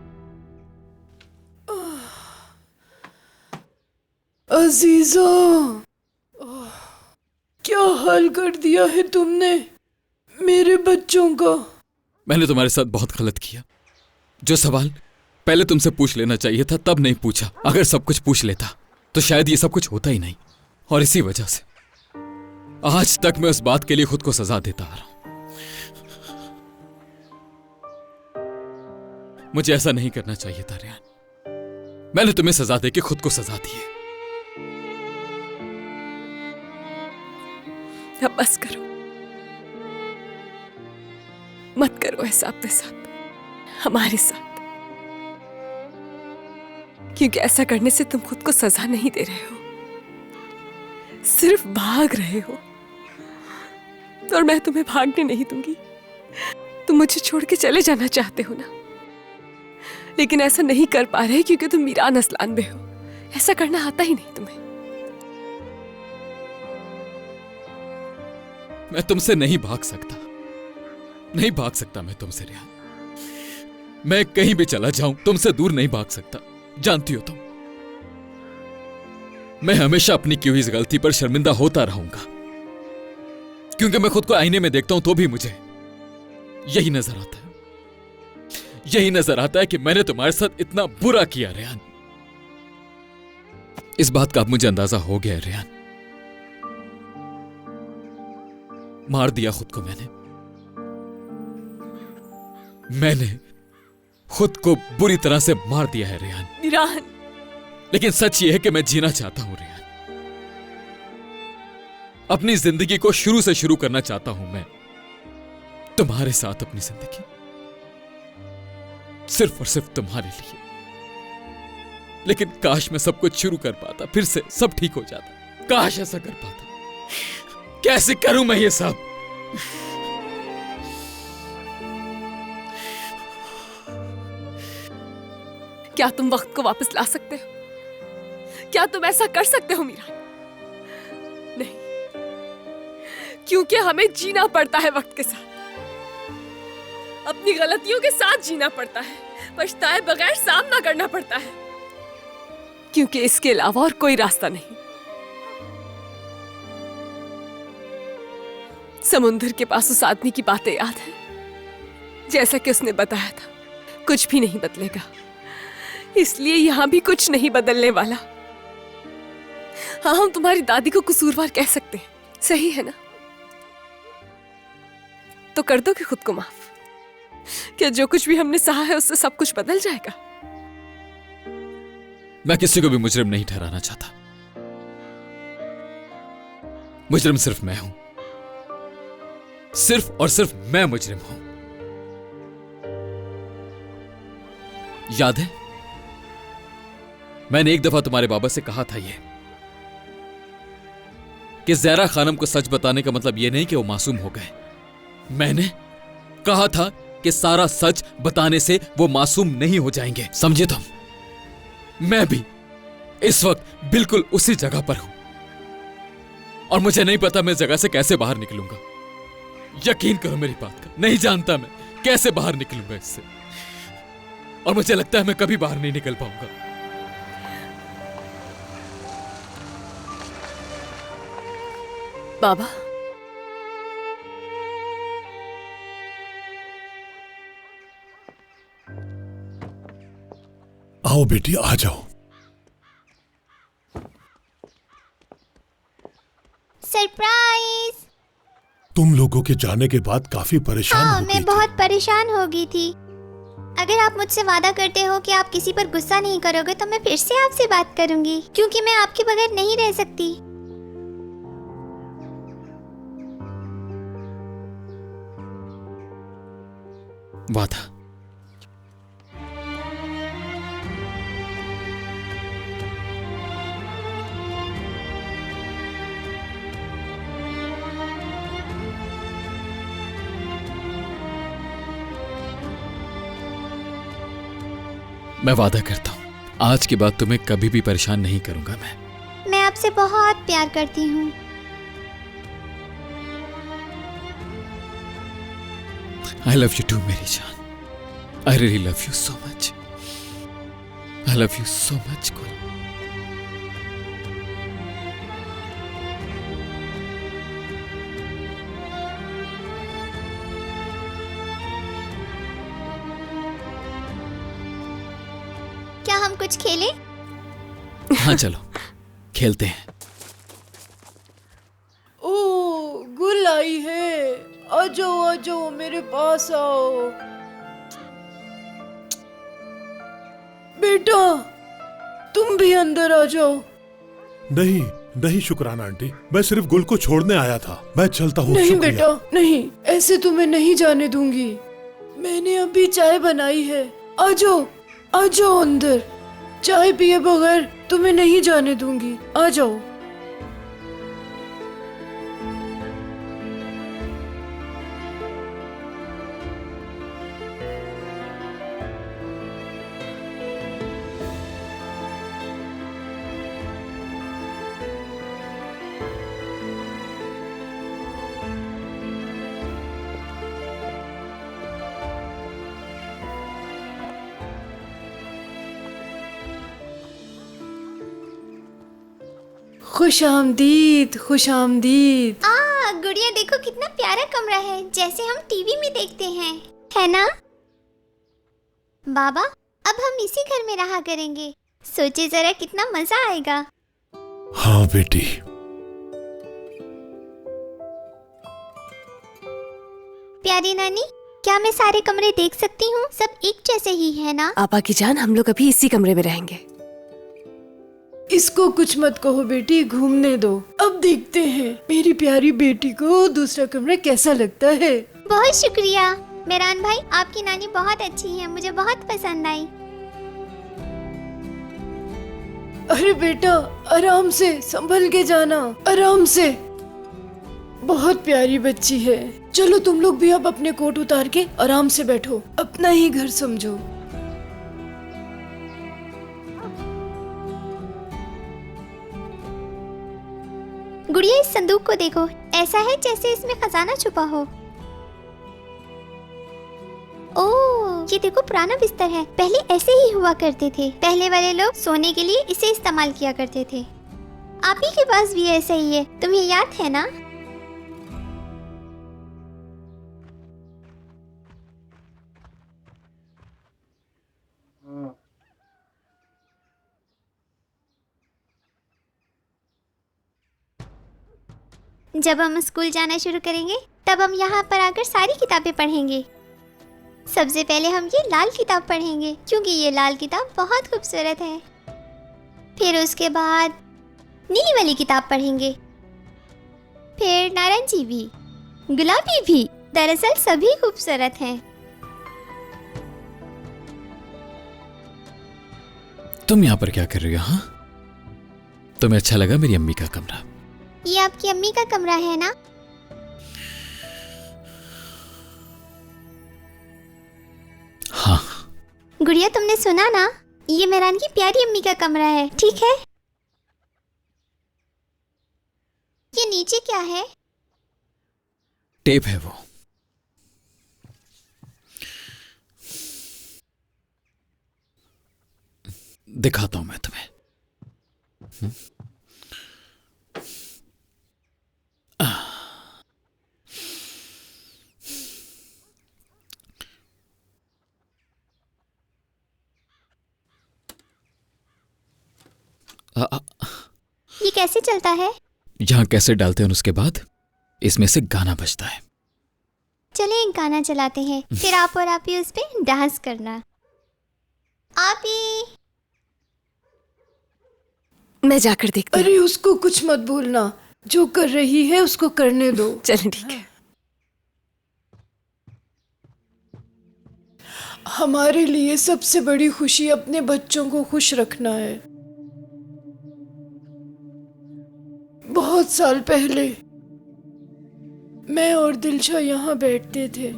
Speaker 16: अजीजा, क्या हाल कर दिया है तुमने मेरे बच्चों का।
Speaker 7: मैंने तुम्हारे साथ बहुत गलत किया। जो सवाल पहले तुमसे पूछ लेना चाहिए था तब नहीं पूछा। अगर सब कुछ पूछ लेता तो शायद ये सब कुछ होता ही नहीं। और इसी वजह से आज तक मैं उस बात के लिए खुद को सजा देता आ रहा हूं। मुझे ऐसा नहीं करना चाहिए था रेहान। मैंने तुम्हें सजा देके खुद को सजा दी है।
Speaker 15: अब बस करो, मत करो ऐसा अपने साथ, हमारे साथ। क्योंकि ऐसा करने से तुम खुद को सजा नहीं दे रहे हो, सिर्फ भाग रहे हो। और मैं तुम्हें भागने नहीं दूंगी। तुम मुझे छोड़ के चले जाना चाहते हो ना, लेकिन ऐसा नहीं कर पा रहे क्योंकि तुम मीरान असलान में हो। ऐसा करना आता ही नहीं तुम्हें।
Speaker 7: मैं तुमसे नहीं भाग सकता, नहीं भाग सकता मैं तुमसे रेहान। मैं कहीं भी चला जाऊं तुमसे दूर नहीं भाग सकता। जानती हो तुम, मैं हमेशा अपनी की हुई इस गलती पर शर्मिंदा होता रहूंगा। क्योंकि मैं खुद को आईने में देखता हूं तो भी मुझे यही नजर आता है, यही नजर आता है कि मैंने तुम्हारे साथ इतना बुरा किया रेहान। इस बात का अब मुझे अंदाजा हो गया है रेहान। मार दिया खुद को मैंने खुद को बुरी तरह से मार दिया है रेहान।
Speaker 15: मीरान,
Speaker 7: लेकिन सच ये है कि मैं जीना चाहता हूं रेहान। अपनी जिंदगी को शुरू से शुरू करना चाहता हूं मैं तुम्हारे साथ अपनी जिंदगी, सिर्फ और सिर्फ तुम्हारे लिए। लेकिन काश मैं सब कुछ शुरू कर पाता, फिर से सब ठीक हो जाता। काश ऐसा कर पाता। कैसे करूं मैं ये सब?
Speaker 15: क्या तुम वक्त को वापस ला सकते हो? क्या तुम ऐसा कर सकते हो मीरान? नहीं, क्योंकि हमें जीना पड़ता है वक्त के साथ, अपनी गलतियों के साथ जीना पड़ता है, पछताए बगैर सामना करना पड़ता है, क्योंकि इसके अलावा और कोई रास्ता नहीं। समुंदर के पास उस आदमी की बातें याद है? जैसा कि उसने बताया था, कुछ भी नहीं बदलेगा, इसलिए यहां भी कुछ नहीं बदलने वाला। हाँ, हम तुम्हारी दादी को कसूरवार कह सकते हैं, सही है ना? तो कर दोगे खुद को माफ? क्या जो कुछ भी हमने सहा है उससे सब कुछ बदल जाएगा?
Speaker 7: मैं किसी को भी मुजरिम नहीं ठहराना चाहता। मुजरिम सिर्फ मैं हूं, सिर्फ और सिर्फ मैं मुजरिम हूं। याद है मैंने एक दफा तुम्हारे बाबा से कहा था ये कि ज़हरा खानम को सच बताने का मतलब यह नहीं कि वो मासूम हो गए। मैंने कहा था कि सारा सच बताने से वो मासूम नहीं हो जाएंगे। समझे तुम? मैं भी इस वक्त बिल्कुल उसी जगह पर हूं और मुझे नहीं पता मैं जगह से कैसे बाहर निकलूंगा। यकीन करो मेरी बात का, नहीं जानता मैं कैसे बाहर निकलूंगा इससे, और मुझे लगता है मैं कभी बाहर नहीं निकल पाऊंगा।
Speaker 15: बाबा,
Speaker 4: आओ बेटी, आ जाओ।
Speaker 11: सरप्राइज।
Speaker 4: तुम लोगों के जाने के बाद काफी परेशान
Speaker 11: हाँ,
Speaker 4: हो
Speaker 11: मैं
Speaker 4: गई
Speaker 11: बहुत परेशान हो गई थी। अगर आप मुझसे वादा करते हो कि आप किसी पर गुस्सा नहीं करोगे तो मैं फिर से आपसे बात करूंगी, क्योंकि मैं आपके बगैर नहीं रह सकती।
Speaker 7: वादा। मैं वादा करता हूं, आज के बाद तुम्हें कभी भी परेशान नहीं करूंगा।
Speaker 11: मैं आपसे बहुत प्यार करती हूँ।
Speaker 7: I love you too, मेरी जान। I really love you so much. I love you so much, गुल।
Speaker 11: क्या हम कुछ खेलें?
Speaker 7: हाँ चलो खेलते हैं।
Speaker 16: ओ, गुल आई है। आ जाओ मेरे पास आओ। बेटा, तुम भी अंदर आ जाओ।
Speaker 4: नहीं नहीं शुक्राना आंटी, मैं सिर्फ गुल को छोड़ने आया था। मैं चलता हूँ।
Speaker 16: नहीं बेटा, नहीं, ऐसे तुम्हें नहीं जाने दूंगी। मैंने अभी चाय बनाई है। आ जाओ अंदर। चाय पिए बगैर तुम्हें नहीं जाने दूंगी। आ जाओ। खुश आमदीद, खुश आमदीद।
Speaker 11: गुड़िया देखो कितना प्यारा कमरा है, जैसे हम टीवी में देखते हैं, है ना? बाबा, अब हम इसी घर में रहा करेंगे। सोचे जरा कितना मजा आएगा।
Speaker 4: हाँ बेटी।
Speaker 11: प्यारी नानी, क्या मैं सारे कमरे देख सकती हूँ? सब एक जैसे ही है ना?
Speaker 15: आपा की जान, हम लोग अभी इसी कमरे में रहेंगे।
Speaker 16: इसको कुछ मत कहो बेटी, घूमने दो। अब देखते हैं मेरी प्यारी बेटी को दूसरा कमरा कैसा लगता है।
Speaker 11: बहुत शुक्रिया मेहरान भाई, आपकी नानी बहुत अच्छी है, मुझे बहुत पसंद आई।
Speaker 16: अरे बेटा, आराम से, संभल के जाना, आराम से। बहुत प्यारी बच्ची है। चलो तुम लोग भी अब अपने कोट उतार के आराम से बैठो, अपना ही घर समझो।
Speaker 11: गुड़िया, इस संदूक को देखो, ऐसा है जैसे इसमें खजाना छुपा हो। ओह, ये देखो पुराना बिस्तर है। पहले ऐसे ही हुआ करते थे। पहले वाले लोग सोने के लिए इसे इस्तेमाल किया करते थे। आप ही के पास भी ऐसा ही है, तुम्हें याद है ना? जब हम स्कूल जाना शुरू करेंगे तब हम यहाँ पर आकर सारी किताबें पढ़ेंगे। सबसे पहले हम ये लाल किताब पढ़ेंगे क्योंकि ये लाल किताब बहुत खूबसूरत है। फिर उसके बाद नीली वाली किताब पढ़ेंगे, फिर नारंगी भी, गुलाबी भी। दरअसल सभी खूबसूरत हैं।
Speaker 7: तुम यहाँ पर क्या कर रही हो? हाँ, तुम्हें अच्छा लगा मेरी अम्मी का कमरा?
Speaker 11: ये आपकी अम्मी का कमरा है ना?
Speaker 7: हाँ।
Speaker 11: गुड़िया, तुमने सुना ना, ये मेहरान की प्यारी अम्मी का कमरा है, ठीक है? ये नीचे क्या है?
Speaker 7: टेप है वो। दिखाता हूं मैं तुम्हें।
Speaker 11: ये कैसे चलता है?
Speaker 7: यहां कैसे डालते हैं उसके बाद इसमें से गाना बजता है।
Speaker 11: चले एक गाना चलाते हैं, फिर आप और आप ही उस पे डांस करना। आप ही।
Speaker 15: मैं जाकर देखती हूँ।
Speaker 16: अरे उसको कुछ मत बोलना, जो कर रही है उसको करने दो।
Speaker 15: चलें ठीक है।
Speaker 16: हमारे लिए सबसे बड़ी खुशी अपने बच्चों को खुश रखना है। बहुत साल पहले मैं और दिलशा यहाँ बैठते थे।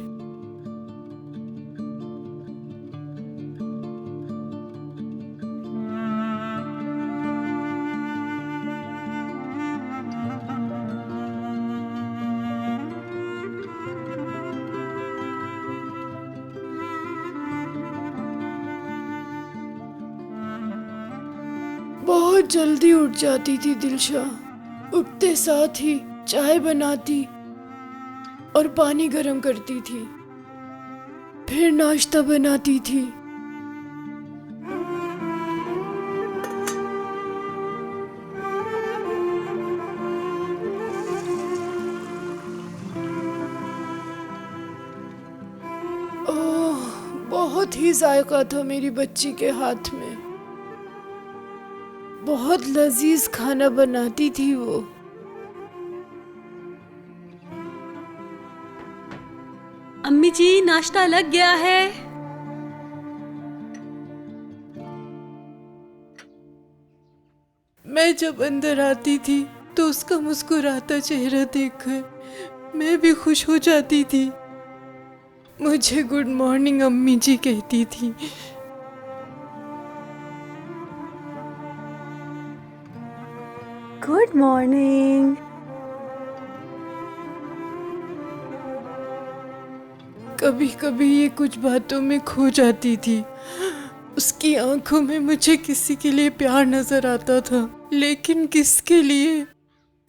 Speaker 16: बहुत जल्दी उठ जाती थी दिलशा। उठते साथ ही चाय बनाती और पानी गर्म करती थी, फिर नाश्ता बनाती थी। ओह, बहुत ही जायका था मेरी बच्ची के हाथ में। बहुत लजीज खाना बनाती थी वो।
Speaker 17: अम्मी जी, नाश्ता लग गया है।
Speaker 16: मैं जब अंदर आती थी तो उसका मुस्कुराता चेहरा देखकर मैं भी खुश हो जाती थी। मुझे गुड मॉर्निंग अम्मी जी कहती थी।
Speaker 17: Good morning.
Speaker 16: कभी कभी ये कुछ बातों में खो जाती थी। उसकी आंखों में मुझे किसी के लिए प्यार नजर आता था, लेकिन किसके लिए?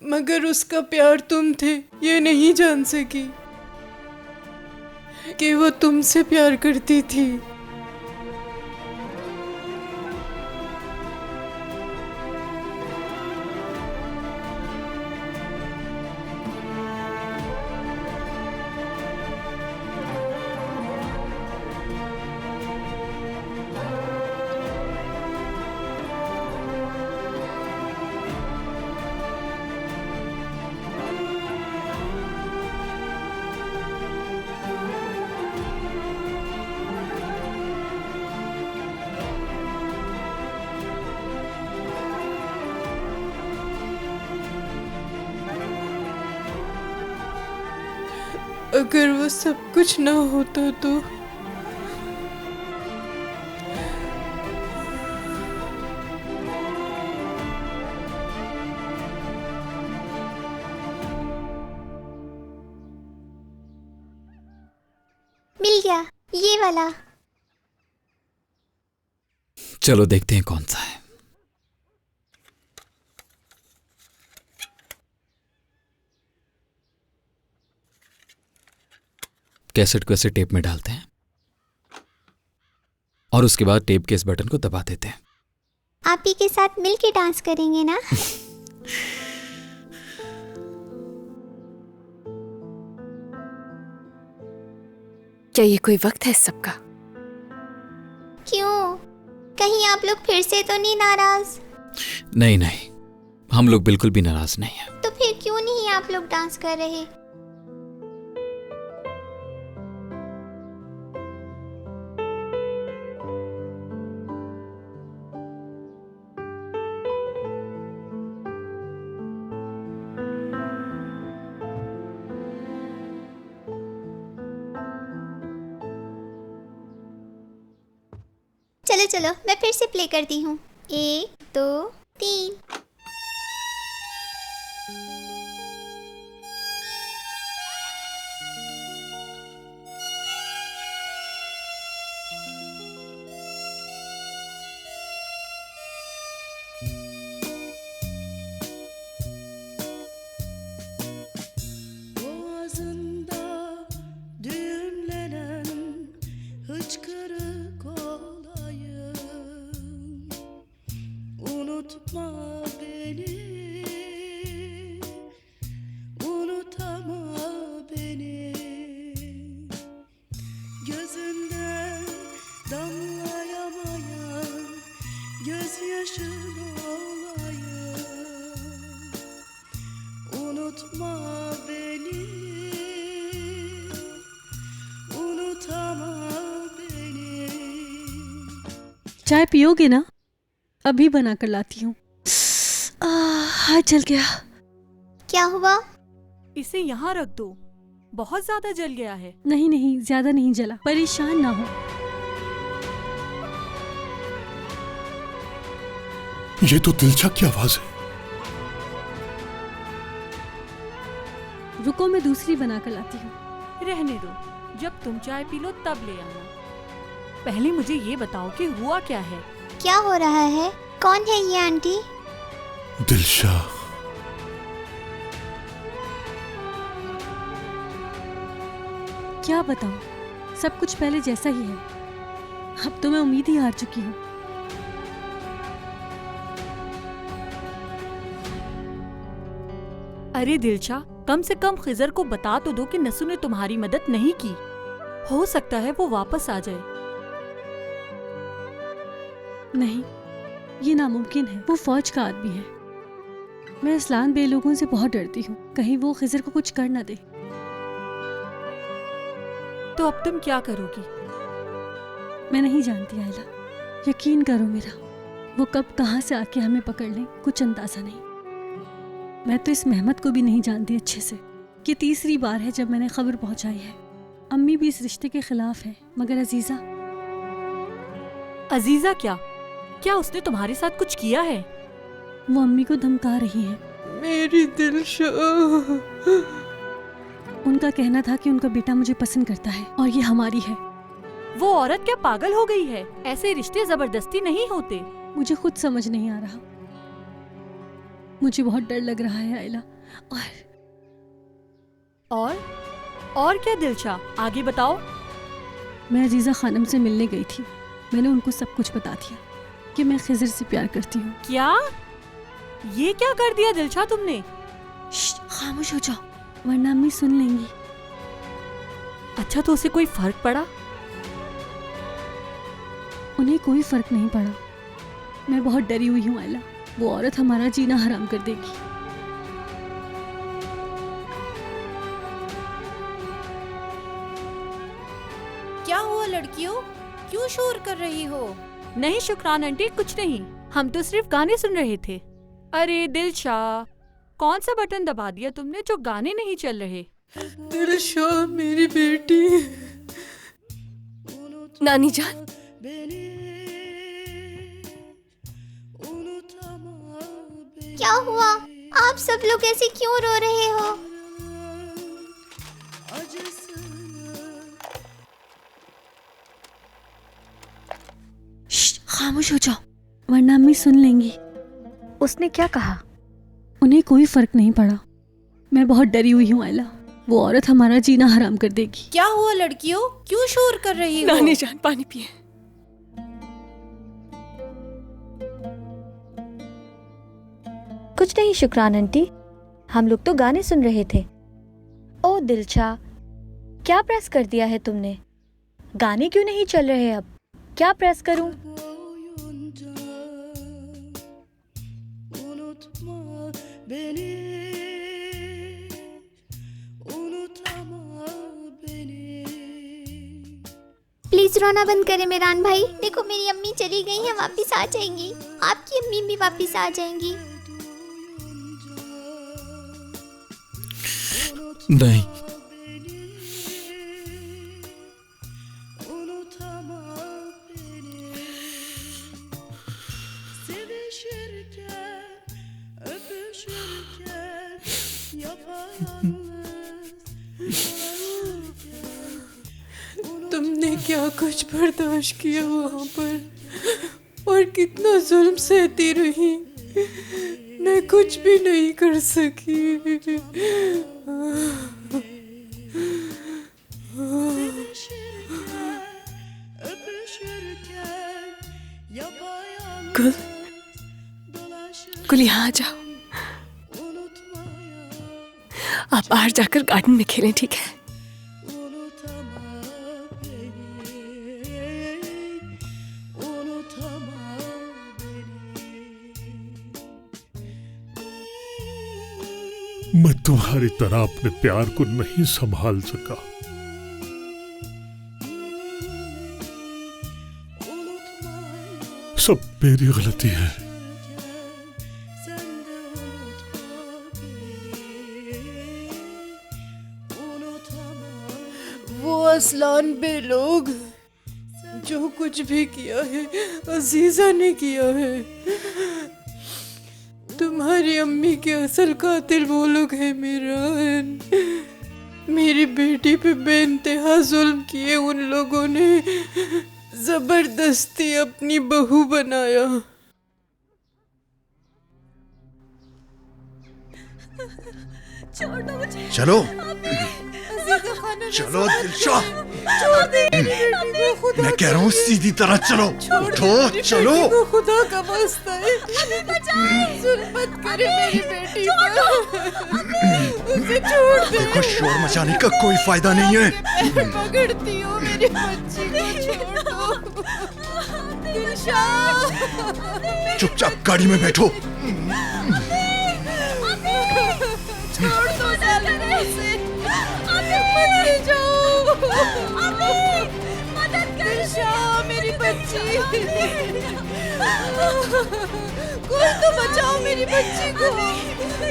Speaker 16: मगर उसका प्यार तुम थे ये नहीं जान सकी कि वो तुमसे प्यार करती थी। अगर वो सब कुछ ना होता तो
Speaker 11: मिल गया ये वाला।
Speaker 7: चलो देखते हैं कौन सा है। कैसेट को ऐसे टेप में डालते हैं और उसके बाद टेप के इस बटन को दबा देते हैं।
Speaker 11: आप ही के साथ मिलके डांस करेंगे ना?
Speaker 15: क्या ये कोई वक्त है इस सब का?
Speaker 11: क्यों? कहीं आप लोग फिर से तो नहीं नाराज?
Speaker 7: नहीं नहीं, हम लोग बिल्कुल भी नाराज नहीं हैं।
Speaker 11: तो फिर क्यों नहीं आप लोग डांस कर रहे? चलो चलो मैं फिर से प्ले करती हूँ। 1 2 3।
Speaker 17: चाय पियोगे ना? अभी बना कर लाती हूँ। हाथ जल गया।
Speaker 11: क्या हुआ?
Speaker 18: इसे यहाँ रख दो, बहुत ज्यादा जल गया है।
Speaker 17: नहीं नहीं, ज्यादा नहीं जला, परेशान ना हो।
Speaker 4: ये तो दिलशा की आवाज है।
Speaker 17: रुको, मैं दूसरी बना कर लाती हूँ।
Speaker 18: रहने दो, जब तुम चाय पी लो तब ले आना। पहले मुझे ये बताओ कि हुआ क्या है?
Speaker 11: क्या हो रहा है? कौन है ये आंटी?
Speaker 4: दिलशा।
Speaker 17: क्या बताऊं, सब कुछ पहले जैसा ही है। अब तो मैं उम्मीद ही हार चुकी हूँ।
Speaker 18: अरे दिलशा, कम से कम खिजर को बता तो दो कि नसू ने तुम्हारी मदद नहीं की। हो सकता है वो वापस आ जाए।
Speaker 17: नहीं, ये नामुमकिन है। वो फौज का आदमी है। मैं असलान बे लोगों से बहुत डरती हूँ, कहीं वो खिजर को कुछ कर ना दे।
Speaker 18: तो अब तुम क्या करोगी?
Speaker 17: मैं नहीं जानती आयला, यकीन करो मेरा, वो कब कहाँ से आके हमें पकड़ लें कुछ अंदाजा नहीं। मैं तो इस मेहमत को भी नहीं जानती अच्छे से। ये तीसरी बार है जब मैंने खबर पहुंचाई है। अम्मी भी इस रिश्ते के खिलाफ है, मगर अजीजा।
Speaker 18: अजीजा क्या? क्या उसने तुम्हारे साथ कुछ किया है?
Speaker 17: वो अम्मी को धमका रही है।
Speaker 5: मेरी दिलशा।
Speaker 17: उनका कहना था कि उनका बेटा मुझे पसंद करता है और ये हमारी है।
Speaker 18: वो औरत क्या पागल हो गई है? ऐसे रिश्ते जबरदस्ती नहीं होते।
Speaker 17: मुझे खुद समझ नहीं आ रहा। मुझे बहुत डर लग रहा है आयला।
Speaker 18: और क्या दिलशा, आगे बताओ।
Speaker 17: मैं अजीजा खानम से मिलने गई थी। मैंने उनको सब कुछ बता दिया कि मैं खिजर से प्यार करती हूँ।
Speaker 18: क्या? ये क्या कर दिया दिलशा तुमने?
Speaker 17: खामोश हो जाओ, वरना अम्मी सुन लेंगी।
Speaker 18: अच्छा, तो उसे कोई फर्क पड़ा?
Speaker 17: उन्हें कोई फर्क नहीं पड़ा। मैं बहुत डरी हुई हूँ आयला। वो औरत हमारा जीना हराम कर देगी।
Speaker 18: क्या हुआ लड़कियों, क्यों शोर कर रही हो? नहीं शुक्रान आंटी, कुछ नहीं, हम तो सिर्फ गाने सुन रहे थे। अरे दिलशा, कौन सा बटन दबा दिया तुमने जो गाने नहीं चल रहे?
Speaker 5: दिलशा मेरी बेटी।
Speaker 15: नानी जान,
Speaker 11: क्या हुआ? आप सब लोग ऐसे क्यों रो रहे हो?
Speaker 17: खामोश हो जाओ, वरना अम्मी सुन लेंगी।
Speaker 19: उसने क्या कहा?
Speaker 17: उन्हें कोई फर्क नहीं पड़ा। मैं बहुत डरी हुई हूँ आयला। वो औरत हमारा जीना हराम कर देगी।
Speaker 18: क्या हुआ लड़कियों, क्यों शोर कर रही हो?
Speaker 15: नानी जान, पानी पिए।
Speaker 19: कुछ नहीं शुक्रान आंटी, हम लोग तो गाने सुन रहे थे। ओ दिलशा, क्या प्रेस कर दिया है तुमने? गाने क्यों नहीं चल रहे अब? क्या प्रेस करूं?
Speaker 11: प्लीज रोना बंद करें मेरान भाई। देखो मेरी अम्मी चली गई है, वापस आ जाएंगी। आपकी अम्मी भी वापस आ जाएंगी।
Speaker 12: नहीं,
Speaker 5: तुमने क्या कुछ बर्दाश्त किया वहां पर, और कितना जुल्म सहती रही। मैं कुछ भी नहीं कर सकी।
Speaker 15: कुल यहाँ आ जाओ। आप बाहर जाकर गार्डन में खेलें, ठीक है?
Speaker 4: मैं तुम्हारी तरह अपने प्यार को नहीं संभाल सका। सब मेरी गलती है।
Speaker 16: वो असलान बे लोग, जो कुछ भी किया है अजीजा ने किया है। तुम्हारी अम्मी के असल कातिल वो लोग हैं मीरान। मेरी बेटी पे बेइंतहा जुल्म किए उन लोगों ने, जबरदस्ती अपनी बहू बनाया।
Speaker 4: चलो चलो दिलशा, मैं कह रहा हूँ सीधी तरह चलो। उठो चलो।
Speaker 16: खुदा का वास्ता है, जुल्म मत करे मेरी बेटी पर, उसे छोड़ दे।
Speaker 4: देखो शोर मचाने का कोई फायदा नहीं है।
Speaker 16: मैं पकड़ती हूँ, मेरी बच्ची को छोड़ दो। दिलशा,
Speaker 4: चुपचाप गाड़ी में बैठो।
Speaker 16: छोड़ दो जल्दी से, मत ले जाओ। मदद कर दिलशा, मेरी बच्ची। कोई तो बचाओ मेरी बच्ची को,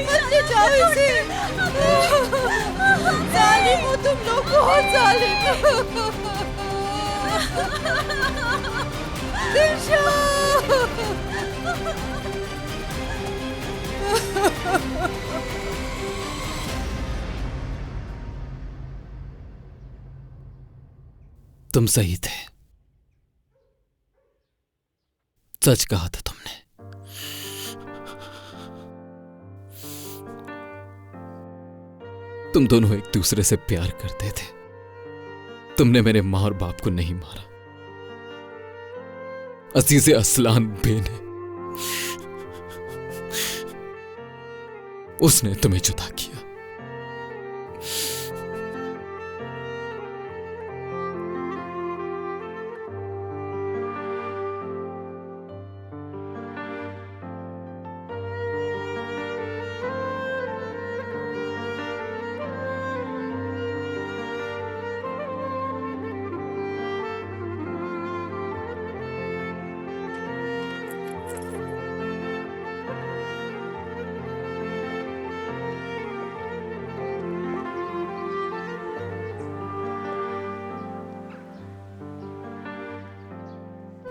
Speaker 16: मत ले जाओ इसे। जालिम हो तुम लोग, बहुत जालिम हो। दिलशा,
Speaker 7: तुम सही थे, सच कहा था तुमने। तुम दोनों एक दूसरे से प्यार करते थे। तुमने मेरे मां और बाप को नहीं मारा, अजीज़े असलान बे ने, उसने तुम्हें जुदा किया।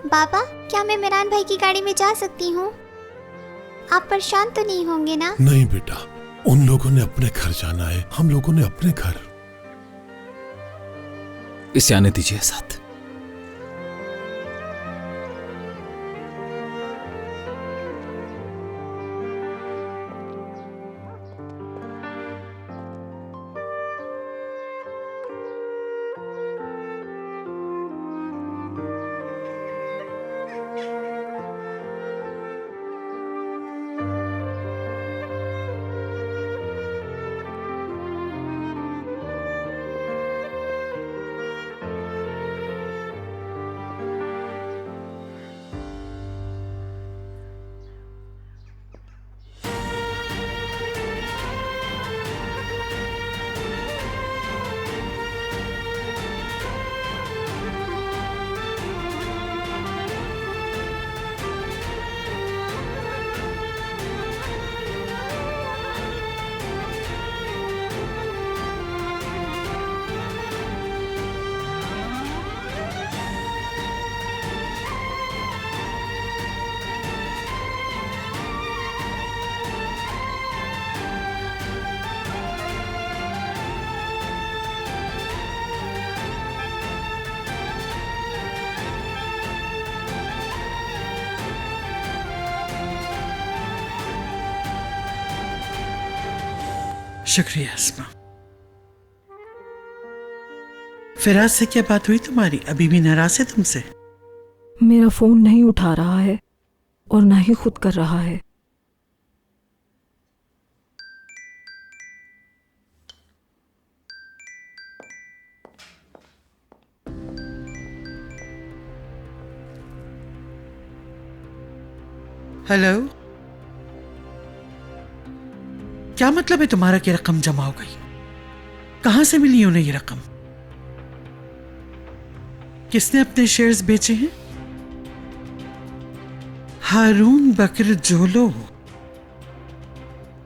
Speaker 11: पापा, क्या मैं इमरान भाई की गाड़ी में जा सकती हूँ? आप परेशान तो नहीं होंगे ना?
Speaker 4: नहीं बेटा, उन लोगों ने अपने घर जाना है, हम लोगों ने अपने घर।
Speaker 7: इसे आने दीजिए साथ।
Speaker 6: शुक्रिया अस्मा। फिराज से क्या बात हुई तुम्हारी? अभी भी नाराज है तुमसे?
Speaker 20: मेरा फोन नहीं उठा रहा है और ना ही खुद कर रहा है।
Speaker 6: हेलो, क्या मतलब है तुम्हारा कि रकम जमा हो गई? कहां से मिली उन्हें ये रकम? किसने अपने शेयर्स बेचे हैं? हारून बकर जोलो,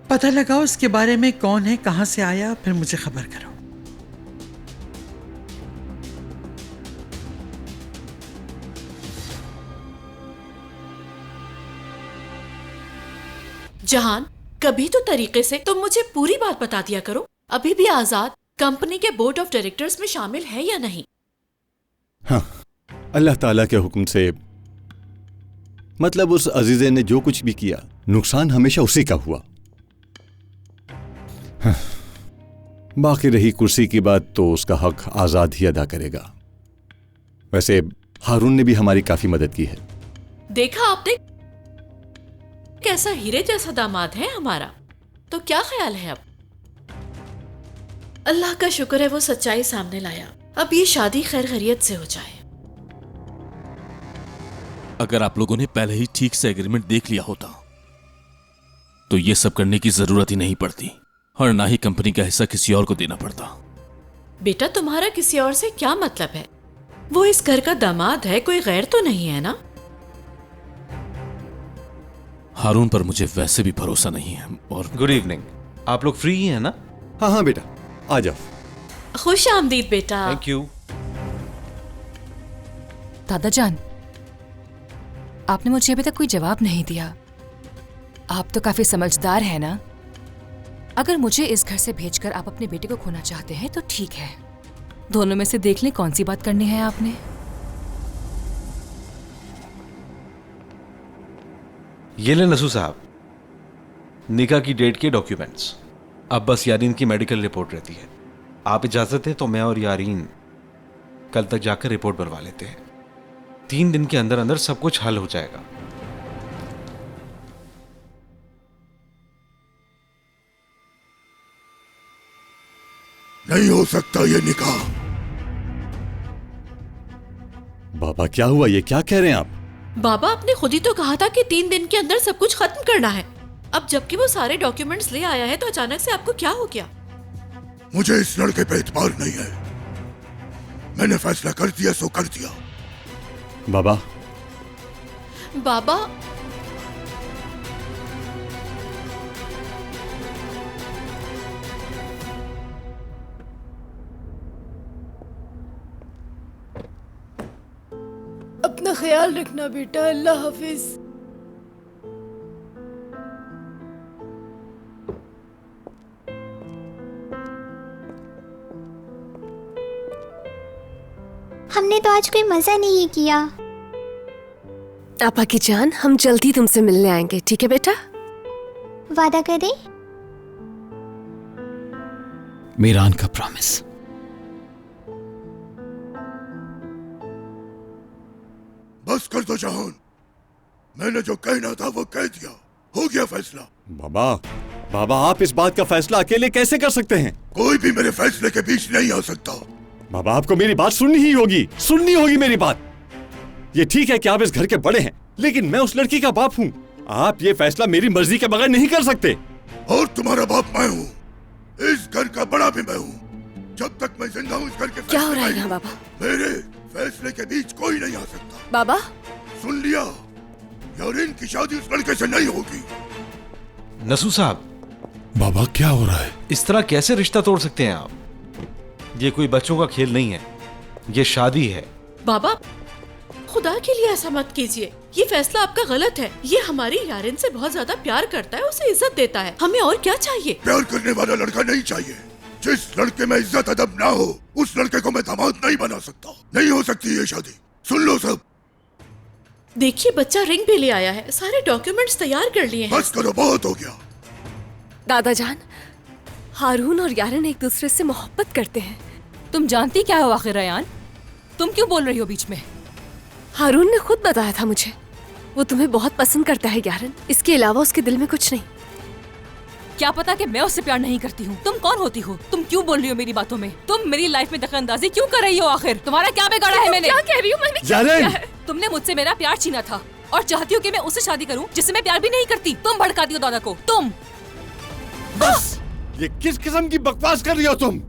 Speaker 6: पता लगाओ इसके बारे में कौन है, कहां से आया, फिर मुझे खबर करो।
Speaker 9: जहान, कभी तो तरीके से तुम मुझे पूरी बात बता दिया करो। अभी भी आजाद कंपनी के बोर्ड ऑफ डायरेक्टर्स में शामिल है या नहीं?
Speaker 14: हाँ, अल्लाह ताला के हुक्म से, मतलब उस अजीजे ने जो कुछ भी किया, नुकसान हमेशा उसी का हुआ। हाँ, बाकी रही कुर्सी की बात तो उसका हक आजाद ही अदा करेगा। वैसे हारून ने भी हमारी काफी मदद की है।
Speaker 9: देखा आपने कैसा हीरे जैसा दामाद है हमारा। तो क्या ख्याल है अब? अल्लाह का शुक्र है वो सच्चाई सामने लाया। अब ये शादी खैर खैरियत से हो जाए।
Speaker 12: अगर आप लोगों ने पहले ही ठीक से एग्रीमेंट देख लिया होता तो ये सब करने की जरूरत ही नहीं पड़ती और ना ही कंपनी का हिस्सा किसी और को देना पड़ता।
Speaker 9: बेटा, तुम्हारा किसी और से क्या मतलब है? वो इस घर का दामाद है, कोई गैर तो नहीं है ना?
Speaker 12: हारून पर मुझे वैसे भी भरोसा नहीं है। और
Speaker 8: गुड इवनिंग, आप लोग फ्री ही हैं ना?
Speaker 14: हाँ हाँ बेटा, आ जाओ।
Speaker 9: खुश आमदीद बेटा।
Speaker 8: Thank you.
Speaker 2: दादा जान, आपने मुझे अभी तक कोई जवाब नहीं दिया। आप तो काफी समझदार हैं ना। अगर मुझे इस घर से भेजकर आप अपने बेटे को खोना चाहते हैं तो ठीक है। दोनों में से देख लें कौन सी बात करनी है आपने।
Speaker 8: ये ले नसू साहब, निकाह की डेट के डॉक्यूमेंट्स। अब बस यारीन की मेडिकल रिपोर्ट रहती है। आप इजाजत दें तो मैं और यारीन कल तक जाकर रिपोर्ट बनवा लेते हैं। 3 दिन के अंदर अंदर सब कुछ हल हो जाएगा।
Speaker 4: नहीं हो सकता ये निकाह।
Speaker 14: बाबा क्या हुआ, ये क्या कह रहे हैं आप?
Speaker 9: बाबा, आपने खुद ही तो कहा था कि 3 दिन के अंदर सब कुछ खत्म करना है। अब जबकि वो सारे डॉक्यूमेंट्स ले आया है तो अचानक से आपको क्या हो गया?
Speaker 4: मुझे इस लड़के पे एतबार नहीं है। मैंने फैसला कर दिया सो कर दिया।
Speaker 14: बाबा,
Speaker 9: बाबा,
Speaker 16: अपना ख्याल रखना बेटा। अल्लाह हाफिज।
Speaker 11: हमने तो आज कोई मजा नहीं किया।
Speaker 15: आपा की जान, हम जल्दी तुमसे मिलने आएंगे, ठीक है बेटा?
Speaker 11: वादा करें?
Speaker 7: मीरान का प्रॉमिस।
Speaker 4: बस कर दो जहान, मैंने जो कहना था वो कह दिया। हो गया फैसला।
Speaker 14: बाबा, बाबा आप इस बात का फैसला अकेले कैसे कर सकते हैं?
Speaker 4: कोई भी मेरे फैसले के बीच नहीं आ सकता।
Speaker 14: बाबा आपको मेरी बात सुननी ही होगी, सुननी होगी मेरी बात। ये ठीक है कि आप इस घर के बड़े हैं, लेकिन मैं उस लड़की का बाप हूँ। आप ये फैसला मेरी मर्जी के बगैर नहीं कर सकते।
Speaker 4: और तुम्हारा बाप मैं हूँ, इस घर का बड़ा भी मैं हूँ। जब तक मैं जिंदा हूँ इस घर के
Speaker 15: क्या हो रहा है यहाँ बाबा?
Speaker 4: मेरे फैसले के बीच कोई नहीं आ सकता।
Speaker 15: बाबा,
Speaker 4: सुन लिया, यारीन की शादी उस लड़के से नहीं होगी।
Speaker 8: नसू साहब,
Speaker 4: बाबा क्या हो रहा है?
Speaker 8: इस तरह कैसे रिश्ता तोड़ सकते हैं आप? ये कोई बच्चों का खेल नहीं है, ये शादी है।
Speaker 9: बाबा, खुदा के लिए ऐसा मत कीजिए। ये फैसला आपका गलत है। ये हमारी यारिन से बहुत ज्यादा प्यार करता है, उसे इज्जत देता है। हमें और क्या चाहिए?
Speaker 4: प्यार करने वाला लड़का नहीं चाहिए। जिस लड़के में इज्जत अदब ना हो, उस लड़के को मैं दामाद नहीं बना सकता। नहीं हो सकती ये शादी। सुन लो सब।
Speaker 9: देखिए, बच्चा रिंग भी ले आया है, सारे डॉक्यूमेंट्स तैयार कर लिए हैं।
Speaker 4: बस करो, बहुत हो गया।
Speaker 15: दादा जान, हारून और यारिन एक दूसरे से मोहब्बत करते हैं।
Speaker 2: तुम जानती क्या हो आखिर रयान? तुम क्यों बोल रही हो बीच में?
Speaker 15: हारून ने खुद बताया था मुझे, वो तुम्हें बहुत पसंद करता है यारिन। इसके अलावा उसके दिल में कुछ नहीं।
Speaker 2: क्या पता कि मैं उससे प्यार नहीं करती हूँ। तुम कौन होती हो? तुम क्यों बोल रही हो मेरी बातों में? तुम मेरी लाइफ में दखलंदाजी क्यों कर रही हो? आखिर तुम्हारा क्या बिगाड़ा है? मैंने
Speaker 15: क्या कह रही हूँ? मैंने क्या किया है?
Speaker 2: तुमने मुझसे मेरा प्यार छीना था और चाहती हो कि मैं उससे शादी करूं जिससे मैं प्यार भी नहीं करती। तुम भड़काती हो दादा को। तुम
Speaker 14: बस, ये किस किस्म की बकवास कर रही हो तुम?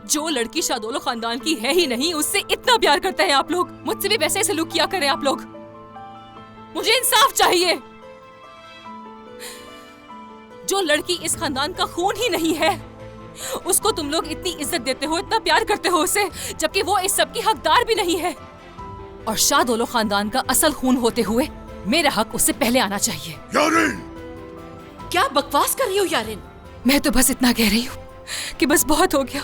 Speaker 2: जो लड़की शादोलो खानदान की है ही नहीं, उससे इतना प्यार करते हैं आप लोग। मुझसे भी वैसे सलूक किया करें आप लोग। मुझे इंसाफ चाहिए। जो लड़की इस खानदान का खून ही नहीं है, उसको तुम लोग इतनी इज्जत देते हो, इतना प्यार करते हो उसे, जबकि वो इस सब की हकदार भी नहीं है। और शादोलो खानदान का असल खून होते हुए मेरा हक उससे पहले आना चाहिए।
Speaker 4: यारिन!
Speaker 9: क्या बकवास कर रही हो यारिन?
Speaker 2: मैं तो बस इतना कह रही हूँ कि बस बहुत हो गया,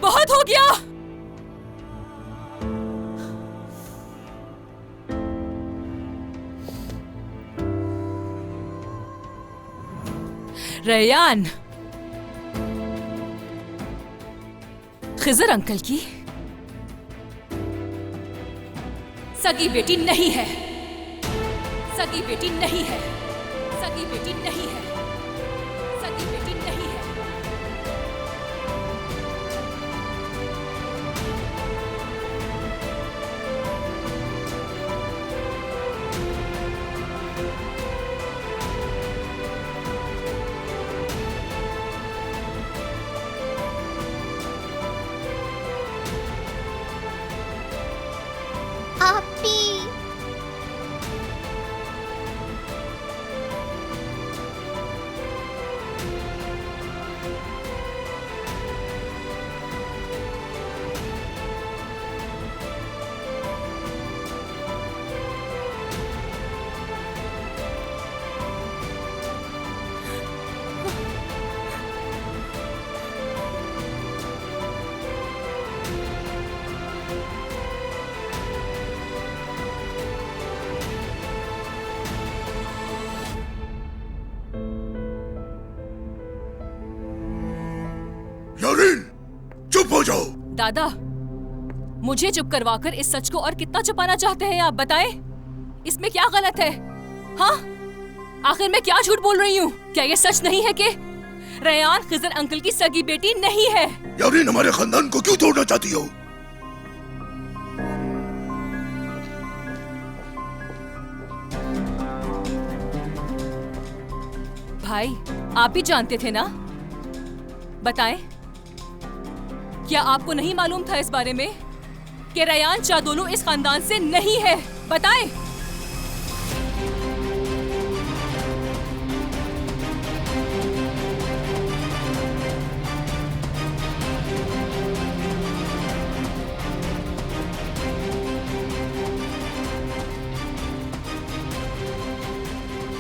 Speaker 2: बहुत हो गया। रैयान खिजर अंकल की सगी बेटी नहीं है, सगी बेटी नहीं है, सगी बेटी नहीं है, सगी बेटी नहीं है।
Speaker 11: आपी
Speaker 4: यारिन, चुप हो जाओ।
Speaker 2: दादा, मुझे चुप करवाकर इस सच को और कितना छुपाना चाहते हैं आप बताएं? इसमें क्या गलत है? हाँ, आखिर मैं क्या झूठ बोल रही हूँ? क्या ये सच नहीं है कि रैयान खिजर अंकल की सगी बेटी नहीं है?
Speaker 4: यारिन, हमारे खानदान को क्यों तोड़ना चाहती हो?
Speaker 2: भाई, आप भी जानते थे ना? बताएं, क्या आपको नहीं मालूम था इस बारे में कि रैयान चादोलू इस खानदान से नहीं है? बताएं।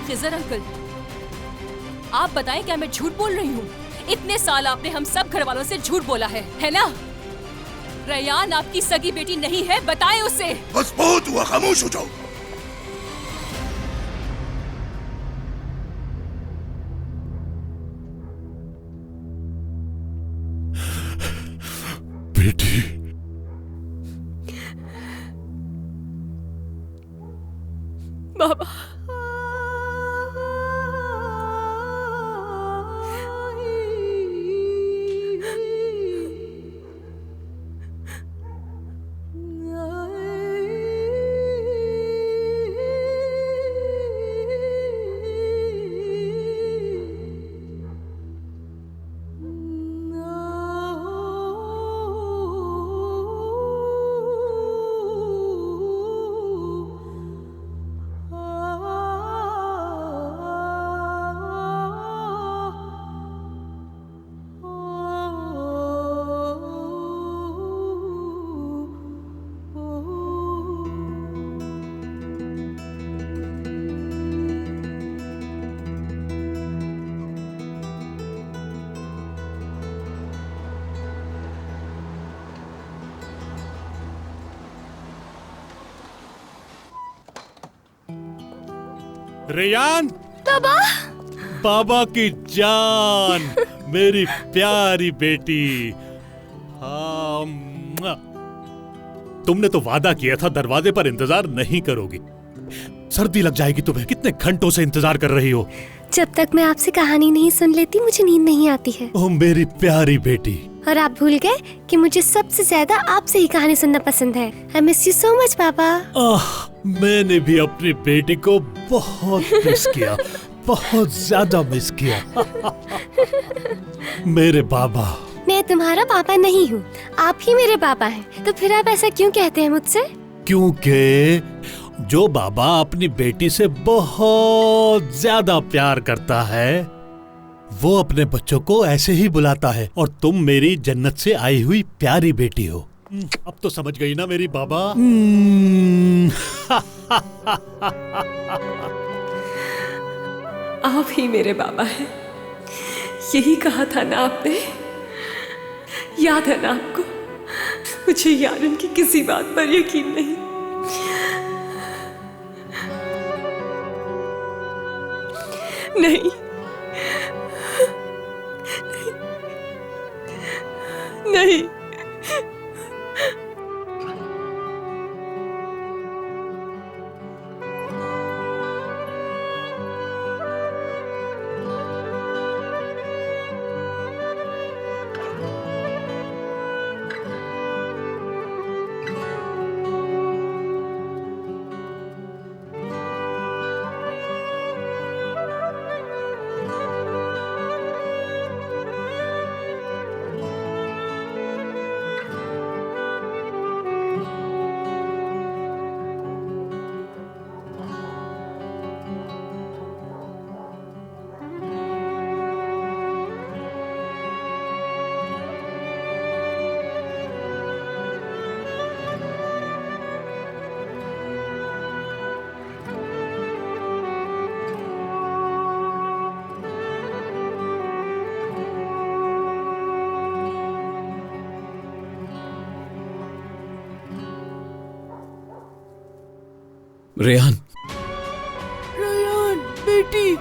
Speaker 2: खिजर अंकल, आप बताएं, क्या मैं झूठ बोल रही हूँ? इतने साल आपने हम सब घर वालों से झूठ बोला है ना? रैयान आपकी सगी बेटी नहीं है, बताएं उसे।
Speaker 4: बस बहुत हुआ, खामोश हो जाओ।
Speaker 14: बेटी,
Speaker 15: बाबा,
Speaker 14: रेयान,
Speaker 11: बाबा,
Speaker 14: बाबा की जान, मेरी प्यारी बेटी। हाँ, तुमने तो वादा किया था दरवाजे पर इंतजार नहीं करोगी। सर्दी लग जाएगी तुम्हें। कितने घंटों से इंतजार कर रही हो।
Speaker 11: जब तक मैं आपसे कहानी नहीं सुन लेती मुझे नींद नहीं आती है।
Speaker 14: ओह मेरी प्यारी बेटी।
Speaker 11: और आप भूल गए कि मुझे सबसे ज्यादा आपसे ही कहानी सुनना पसंद है। I miss you so much पापा।
Speaker 14: मैंने भी अपनी बेटी को बहुत मिस किया, बहुत ज्यादा मिस किया। मेरे बाबा।
Speaker 21: मैं तुम्हारा पापा नहीं हूँ, आप ही मेरे पापा हैं। तो फिर आप ऐसा क्यों कहते हैं मुझसे?
Speaker 22: क्योंकि जो बाबा अपनी बेटी से बहुत ज्यादा प्यार करता है वो अपने बच्चों को ऐसे ही बुलाता है, और तुम मेरी जन्नत से आई हुई प्यारी बेटी हो। अब तो समझ गई ना मेरी बाबा?
Speaker 15: आप ही मेरे बाबा हैं, यही कहा था ना आपने? याद है ना आपको? मुझे यारन की किसी बात पर यकीन नहीं। नहीं, नहीं,
Speaker 7: रेहान,
Speaker 16: रेहान बेटी।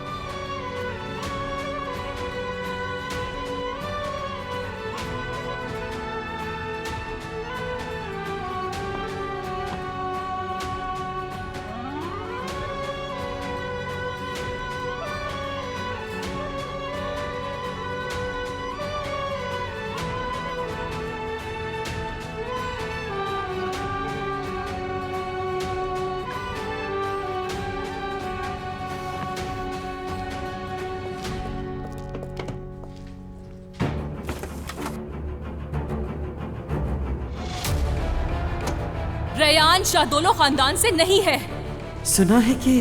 Speaker 2: रेयान शाहदोलो खानदान से नहीं है।
Speaker 6: सुना है कि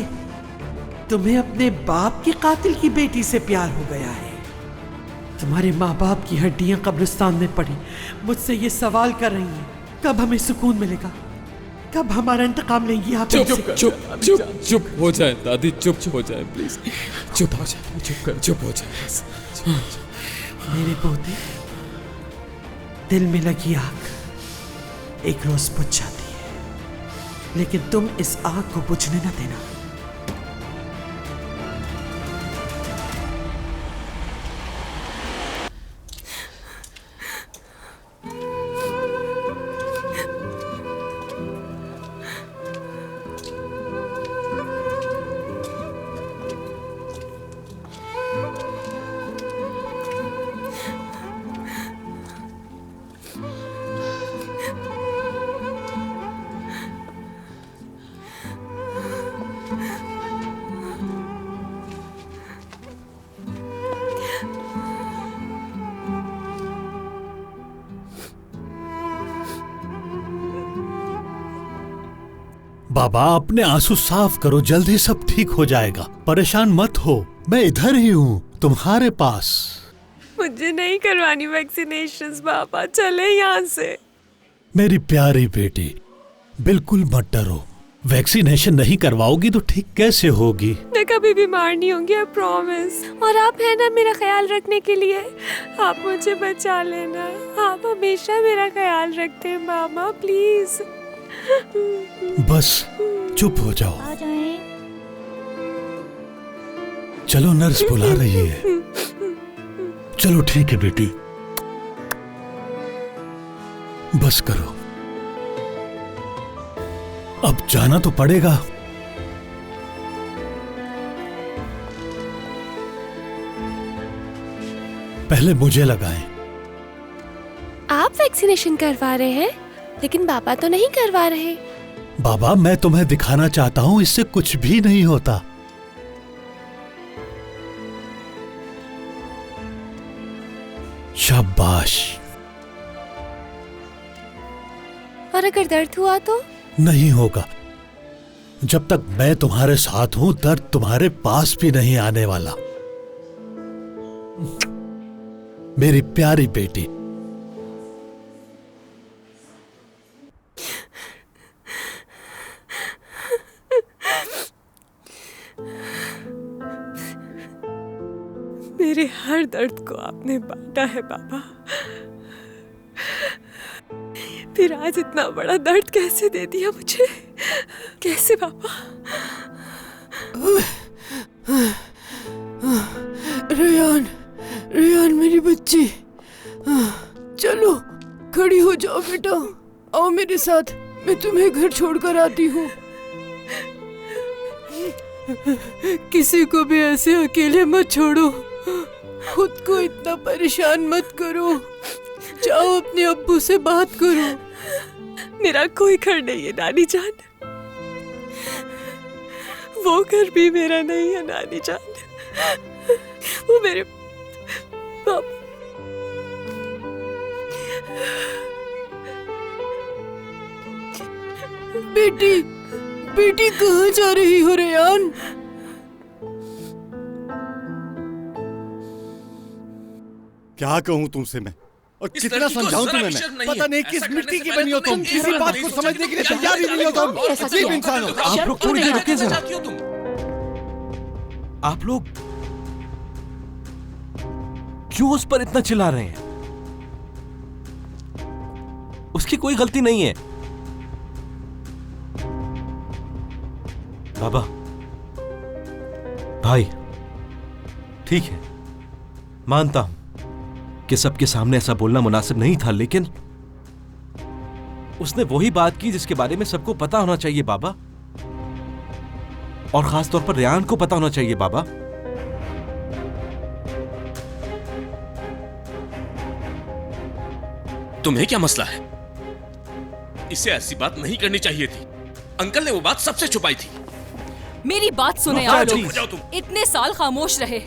Speaker 6: तुम्हें अपने बाप के कातिल की बेटी से प्यार हो गया है। तुम्हारे माँ बाप की हड्डियां कब्रिस्तान में पड़ी मुझसे ये सवाल कर रही हैं, कब हमें सुकून मिलेगा, कब हमारा इंतकाम लेंगी आप?
Speaker 7: चुप चुप चुप चुप हो जाए दादी, चुप हो जाए प्लीज, चुप हो जाए, चुप हो जाए बस।
Speaker 6: मेरे पोते, दिल में लगी आग एक रोज बुझ जाती है, लेकिन तुम इस आग को बुझने न देना।
Speaker 22: बाबा अपने आंसू साफ करो, जल्दी सब ठीक हो जाएगा। परेशान मत हो, मैं इधर ही हूँ तुम्हारे पास।
Speaker 15: मुझे नहीं करवानी वैक्सीनेशंस बाबा, चले यहाँ से।
Speaker 22: मेरी प्यारी बेटी, बिल्कुल मत डरो। वैक्सीनेशन नहीं करवाओगी तो ठीक कैसे होगी?
Speaker 15: मैं कभी बीमार नहीं होंगी, आई प्रॉमिस। और आप है ना मेरा ख्याल रखने के लिए, आप मुझे बचा लेना। आप हमेशा मेरा ख्याल रखते हैं मामा, प्लीज।
Speaker 22: बस चुप हो जाओ। चलो नर्स बुला रही है। चलो ठीक है बेटी, बस करो, अब जाना तो पड़ेगा। पहले मुझे लगाएं।
Speaker 15: आप वैक्सीनेशन करवा रहे हैं, लेकिन बाबा तो नहीं करवा रहे।
Speaker 22: बाबा, मैं तुम्हें दिखाना चाहता हूं इससे कुछ भी नहीं होता। शाबाश।
Speaker 21: और अगर दर्द हुआ तो?
Speaker 22: नहीं होगा। जब तक मैं तुम्हारे साथ हूं, दर्द तुम्हारे पास भी नहीं आने वाला। मेरी प्यारी बेटी।
Speaker 15: मेरे हर दर्द को आपने बांटा है बाबा। फिर आज इतना बड़ा दर्द कैसे दे दिया मुझे? कैसे बाबा?
Speaker 16: रेयान, रेयान मेरी बच्ची, चलो खड़ी हो जाओ बेटा। आओ मेरे साथ, मैं तुम्हें घर छोड़कर आती हूँ। किसी को भी ऐसे अकेले मत छोड़ो, खुद को इतना परेशान मत करो। जाओ अपने अब्बू से बात करो।
Speaker 15: मेरा कोई घर नहीं है नानी जान, वो घर भी मेरा नहीं है नानी जान, वो मेरे पापा।
Speaker 16: बेटी, बेटी कहाँ जा रही हो रेयान?
Speaker 14: क्या कहूँ तुमसे मैं, और कितना समझाऊं तुम्हें मैं? पता नहीं किस मिट्टी की बनी हो तुम, किसी बात को समझने के लिए तैयार ही नहीं हो तुम। अजीब इंसान हो।
Speaker 8: आप लोग थोड़ी देर रुकिए जरा। आप लोग क्यों उस पर इतना चिल्ला रहे हैं? उसकी कोई गलती नहीं है। बाबा, भाई, ठीक है, मानता हूं कि सबके सामने ऐसा बोलना मुनासिब नहीं था, लेकिन उसने वही बात की जिसके बारे में सबको पता होना चाहिए बाबा, और खास तौर पर रेयान को पता होना चाहिए बाबा।
Speaker 12: तुम्हें क्या मसला है? इसे ऐसी बात नहीं करनी चाहिए थी। अंकल ने वो बात सबसे छुपाई थी।
Speaker 2: मेरी बात सुने आप लोग। इतने साल खामोश रहे,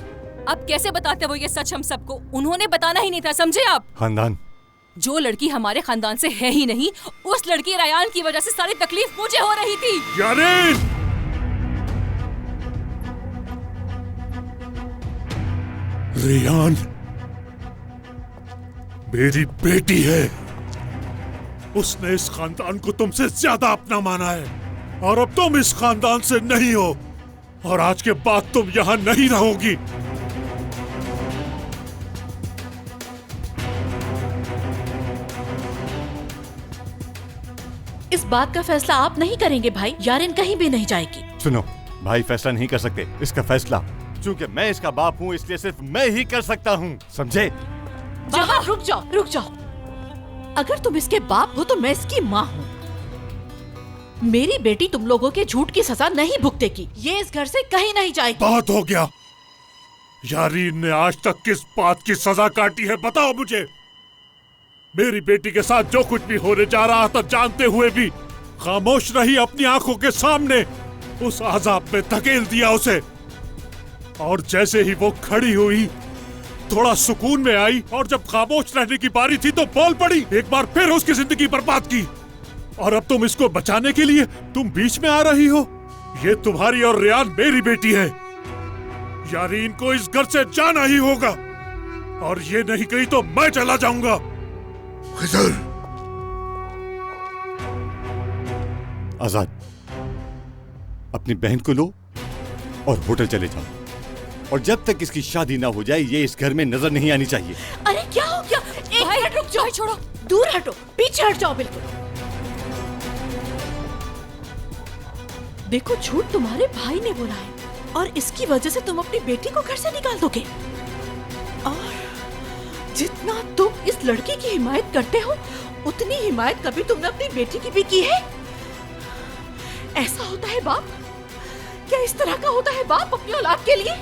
Speaker 2: अब कैसे बताते वो ये सच हम सबको? उन्होंने बताना ही नहीं था, समझे आप?
Speaker 14: खानदान,
Speaker 2: जो लड़की हमारे खानदान से है ही नहीं, उस लड़की रेयान की वजह से सारी तकलीफ मुझे हो रही थी।
Speaker 4: यारीन! रेयान मेरी बेटी है। उसने इस खानदान को तुमसे ज्यादा अपना माना है, और अब तुम इस खानदान से नहीं हो, और आज के बाद तुम यहाँ नहीं रहोगी।
Speaker 9: इस बात का फैसला आप नहीं करेंगे भाई, यारिन कहीं भी नहीं जाएगी।
Speaker 14: सुनो भाई, फैसला नहीं कर सकते। इसका फैसला क्योंकि मैं इसका बाप हूँ, इसलिए सिर्फ मैं ही कर सकता हूँ, समझे?
Speaker 9: बाबा रुक जाओ, रुक जाओ। अगर तुम इसके बाप हो तो मैं इसकी माँ हूँ। मेरी बेटी तुम लोगों के झूठ की सजा नहीं भुगतेगी। ये इस घर से कहीं नहीं जाएगी।
Speaker 4: बहुत हो गया। यारीन ने आज तक किस बात की सजा काटी है, बताओ मुझे। मेरी बेटी के साथ जो कुछ भी होने जा रहा था जानते हुए भी खामोश रही, अपनी आंखों के सामने उस अजाब में धकेल दिया उसे। और जैसे ही वो खड़ी हुई, थोड़ा सुकून में आई, और जब खामोश रहने की बारी थी तो बोल पड़ी। एक बार फिर उसकी जिंदगी बर्बाद की, और अब तुम इसको बचाने के लिए तुम बीच में आ रही हो। ये तुम्हारी और रेयान मेरी बेटी है। यारीन को इस घर से जाना ही होगा, और ये नहीं कही तो मैं चला जाऊंगा। खिजर,
Speaker 14: आजाद, अपनी बहन को लो और होटल चले जाओ, और जब तक इसकी शादी ना हो जाए ये इस घर में नजर नहीं आनी चाहिए।
Speaker 9: अरे क्या हो गया? एक मिनट रुक जाओ, छोड़ो, दूर हटो, पीछे हट जाओ बिल्कुल। देखो, झूठ तुम्हारे भाई ने बोला है, और इसकी वजह से तुम अपनी बेटी को घर से निकाल दोगे। और जितना तुम इस लड़की की हिमायत करते हो, उतनी हिमायत कभी तुमने अपनी बेटी की भी की है? ऐसा होता है बाप? क्या इस तरह का होता है बाप अपनी औलाद के लिए?